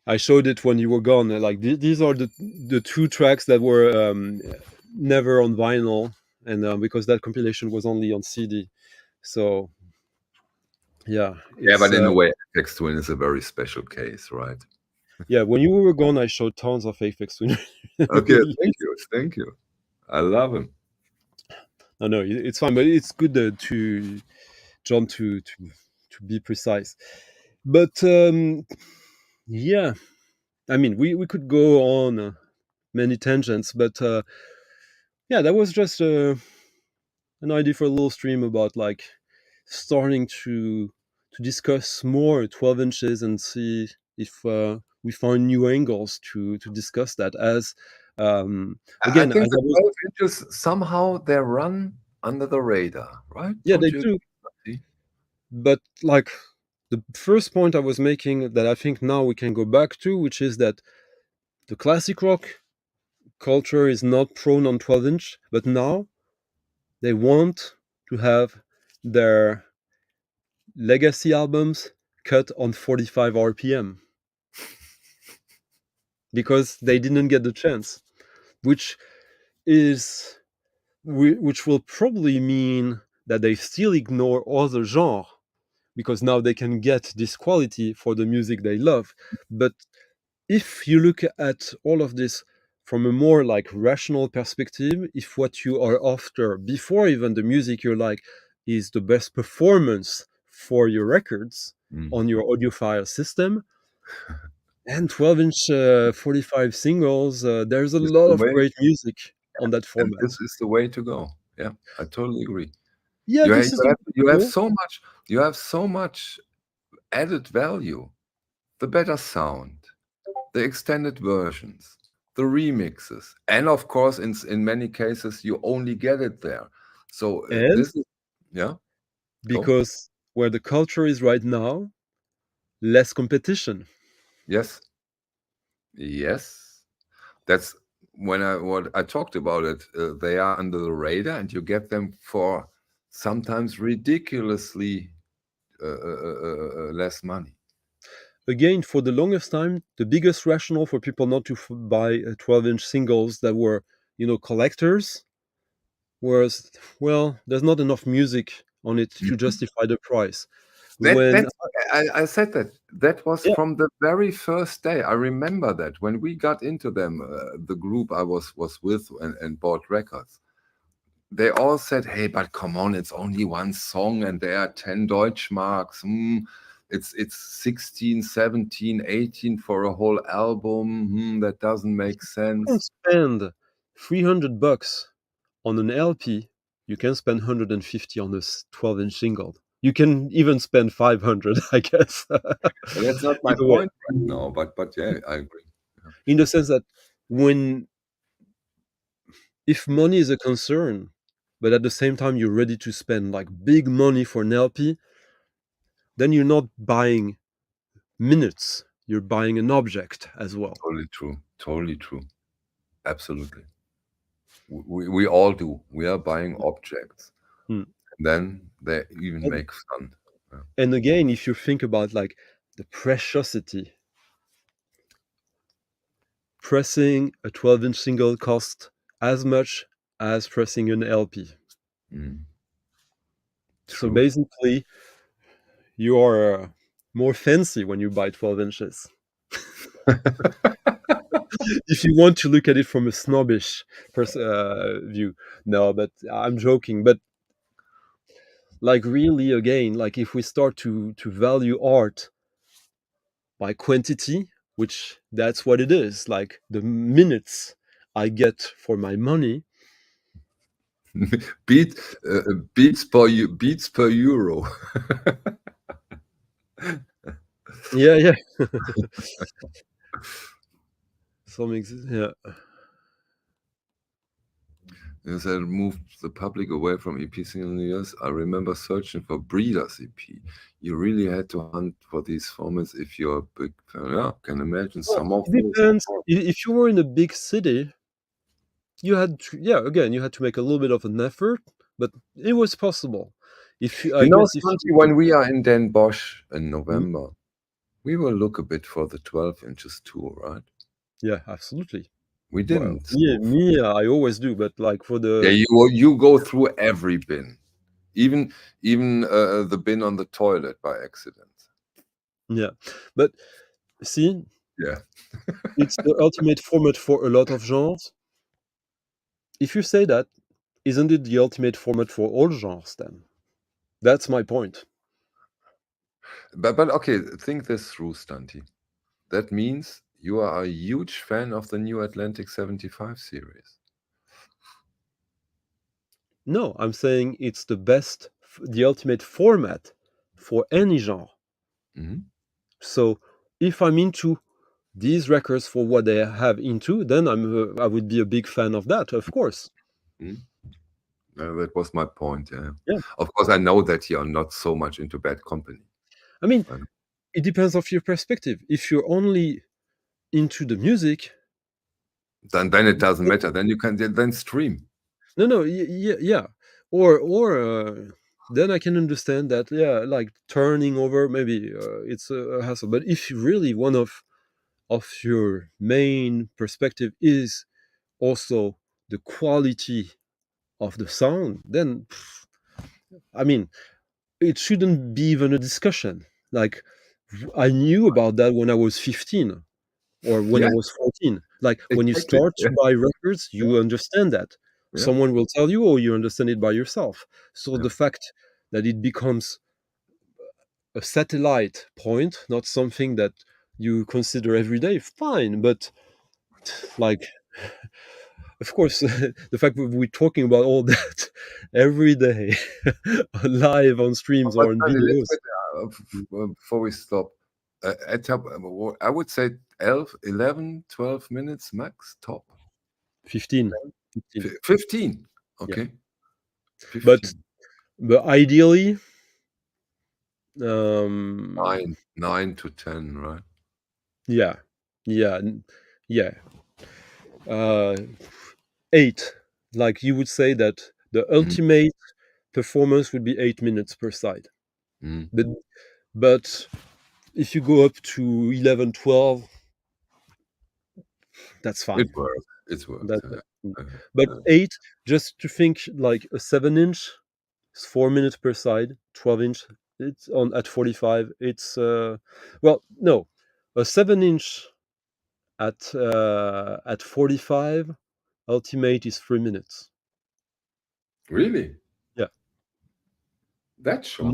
I showed it when you were gone. Like these are the 2 tracks that were never on vinyl, and because that compilation was only on CD. So yeah,
yeah, but in a way, Aphex Twin is a very special case, right?
Yeah, when you were gone, I showed tons of Aphex Twin.
Okay, thank you. I love him.
No, it's fine, but it's good to John to be precise. But yeah, I mean, we could go on many tangents, but yeah, that was just an idea for a little stream about like starting to discuss more 12 inches and see if we find new angles to discuss that. As again,
I think
as
the 12 inches somehow they run under the radar, right?
Yeah, they do. But like the first point I was making that I think now we can go back to, which is that the classic rock culture is not prone on 12-inch, but now they want to have their legacy albums cut on 45 RPM because they didn't get the chance, which will probably mean that they still ignore other genres, because now they can get this quality for the music they love. But if you look at all of this from a more like rational perspective, if what you are after before even the music you like is the best performance for your records on your audiophile system, and 12-inch 45 singles, there's a lot of great music on that format.
And this is the way to go. Yeah, I totally agree.
Yeah,
you have so much added value. The better sound, the extended versions, the remixes, and of course, in many cases, you only get it there. So this is
because where the culture is right now, less competition.
Yes, that's what I talked about it, they are under the radar, and you get them for sometimes ridiculously less money.
Again, for the longest time, the biggest rationale for people not to buy 12-inch singles that were, collectors was, well, there's not enough music on it to justify the price. When
I said that was
Yeah,
from the very first day. I remember that when we got into them, the group I was with and bought records. They all said, "Hey, but come on, it's only one song, and there are 10 Deutschmarks. It's 16, 17, 18 for a whole album. That doesn't make
you can
sense."
spend $300 on an LP, you can spend 150 on this 12-inch single. You can even spend 500, I guess.
But that's not my
Either way,
point right now. But yeah, I agree. Yeah.
in the sense that if money is a concern, but at the same time you're ready to spend like big money for an LP, then you're not buying minutes, you're buying an object as well.
Totally true. Totally true. Absolutely. We all do. We are buying objects.
Hmm.
Then they even
And,
make fun. Yeah.
and again, if you think about like the preciosity, pressing a 12-inch single costs as much as pressing an LP.
Mm.
So
True.
basically, you are more fancy when you buy 12 inches. If you want to look at it from a snobbish view. No, but I'm joking. But like really, again, like if we start to value art by quantity, which that's what it is, like the minutes I get for my money.
Beat beats per euro.
Yeah. Yeah.
As I moved the public away from EPs in the US, I remember searching for Breeders EP. You really had to hunt for these formats if you're a big fan. Yeah, can imagine
Well,
some of
it
those.
depends. If you were in a big city, you had to, again, you had to make a little bit of an effort, but it was possible. I
You know,
guess if
Santi, when we are in Den Bosch in November,
Mhm.
we will look a bit for the 12 inches too, right?
Yeah, absolutely.
We
Well,
didn't.
me, I always do, but like for
Yeah,
the
you go through every bin, even the bin on the toilet by accident.
yeah, but see,
Yeah.
it's the ultimate format for a lot of genres. If you say that, isn't it the ultimate format for all genres then? That's my point.
But okay, think this through, Stanti. That means you are a huge fan of the new Atlantic 75 series.
No, I'm saying it's the ultimate format for any genre.
Mhm.
So if I'm into these records for what they have into, then I would be a big fan of that, of course.
Mhm. That was my point. Yeah.
Yeah.
Of course, I know that you're not so much into Bad Company.
I mean,
I know.
it depends of your perspective. If you're only into the music,
Then it doesn't matter. Then you can then stream.
no, yeah, or then I can understand that. Yeah, like turning over, maybe it's a hassle. But if really one of your main perspective is also the quality of the sound, then I mean, it shouldn't be even a discussion. Like I knew about that when I was 15 or when I
Yeah,
was 14. Like when you
exactly.
start
Yeah.
to buy records,
Yeah.
you understand that.
Yeah.
Someone will tell you, or you understand it by yourself. So
Yeah.
the fact that it becomes a satellite point, not something that you consider every day, fine. But like, of course, the fact that we're talking about all that every day, live on streams
But
or on
Sandy, let's
videos.
wait, before we stop. At top, I would say 11, 12 minutes max, top.
15. 15.
15.
Yeah.
Okay.
But
15.
ideally, um,
9 to 10, right?
yeah, yeah, yeah. uh, 8. Like you would say that the
Mm.
ultimate performance would be 8 minutes per side.
Mm.
But if you go up to 11, 12, that's fine.
It works. It works.
That,
Yeah.
but 8, just to think like a 7-inch is 4 minutes per side, 12-inch it's on at 45. It's well, no, a 7-inch at 45 ultimate is 3 minutes.
Really?
Yeah.
That's short.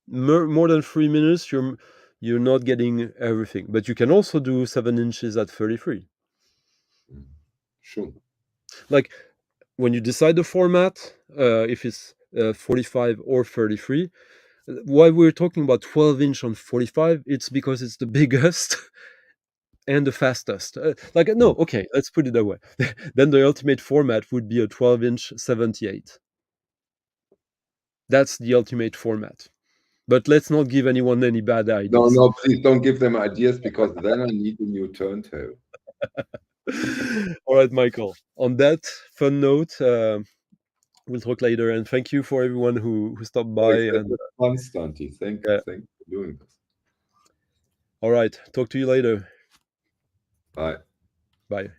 More than 3 minutes, you're not getting everything. But you can also do 7 inches at 33.
Sure.
Like when you decide the format, if it's 45 or 33, why we're talking about 12-inch on 45, it's because it's the biggest and the fastest. No, okay, let's put it that way. Then the ultimate format would be a 12-inch 78. That's the ultimate format. But let's not give anyone any bad
No,
ideas.
no, please don't give them ideas because then I need a new turntable.
All right, Michael. On that fun note, we'll talk later. And thank you for everyone who stopped by.
Thanks. That
And
was fun, Stanty. Thanks for doing this.
all right, talk to you later.
Bye.
Bye.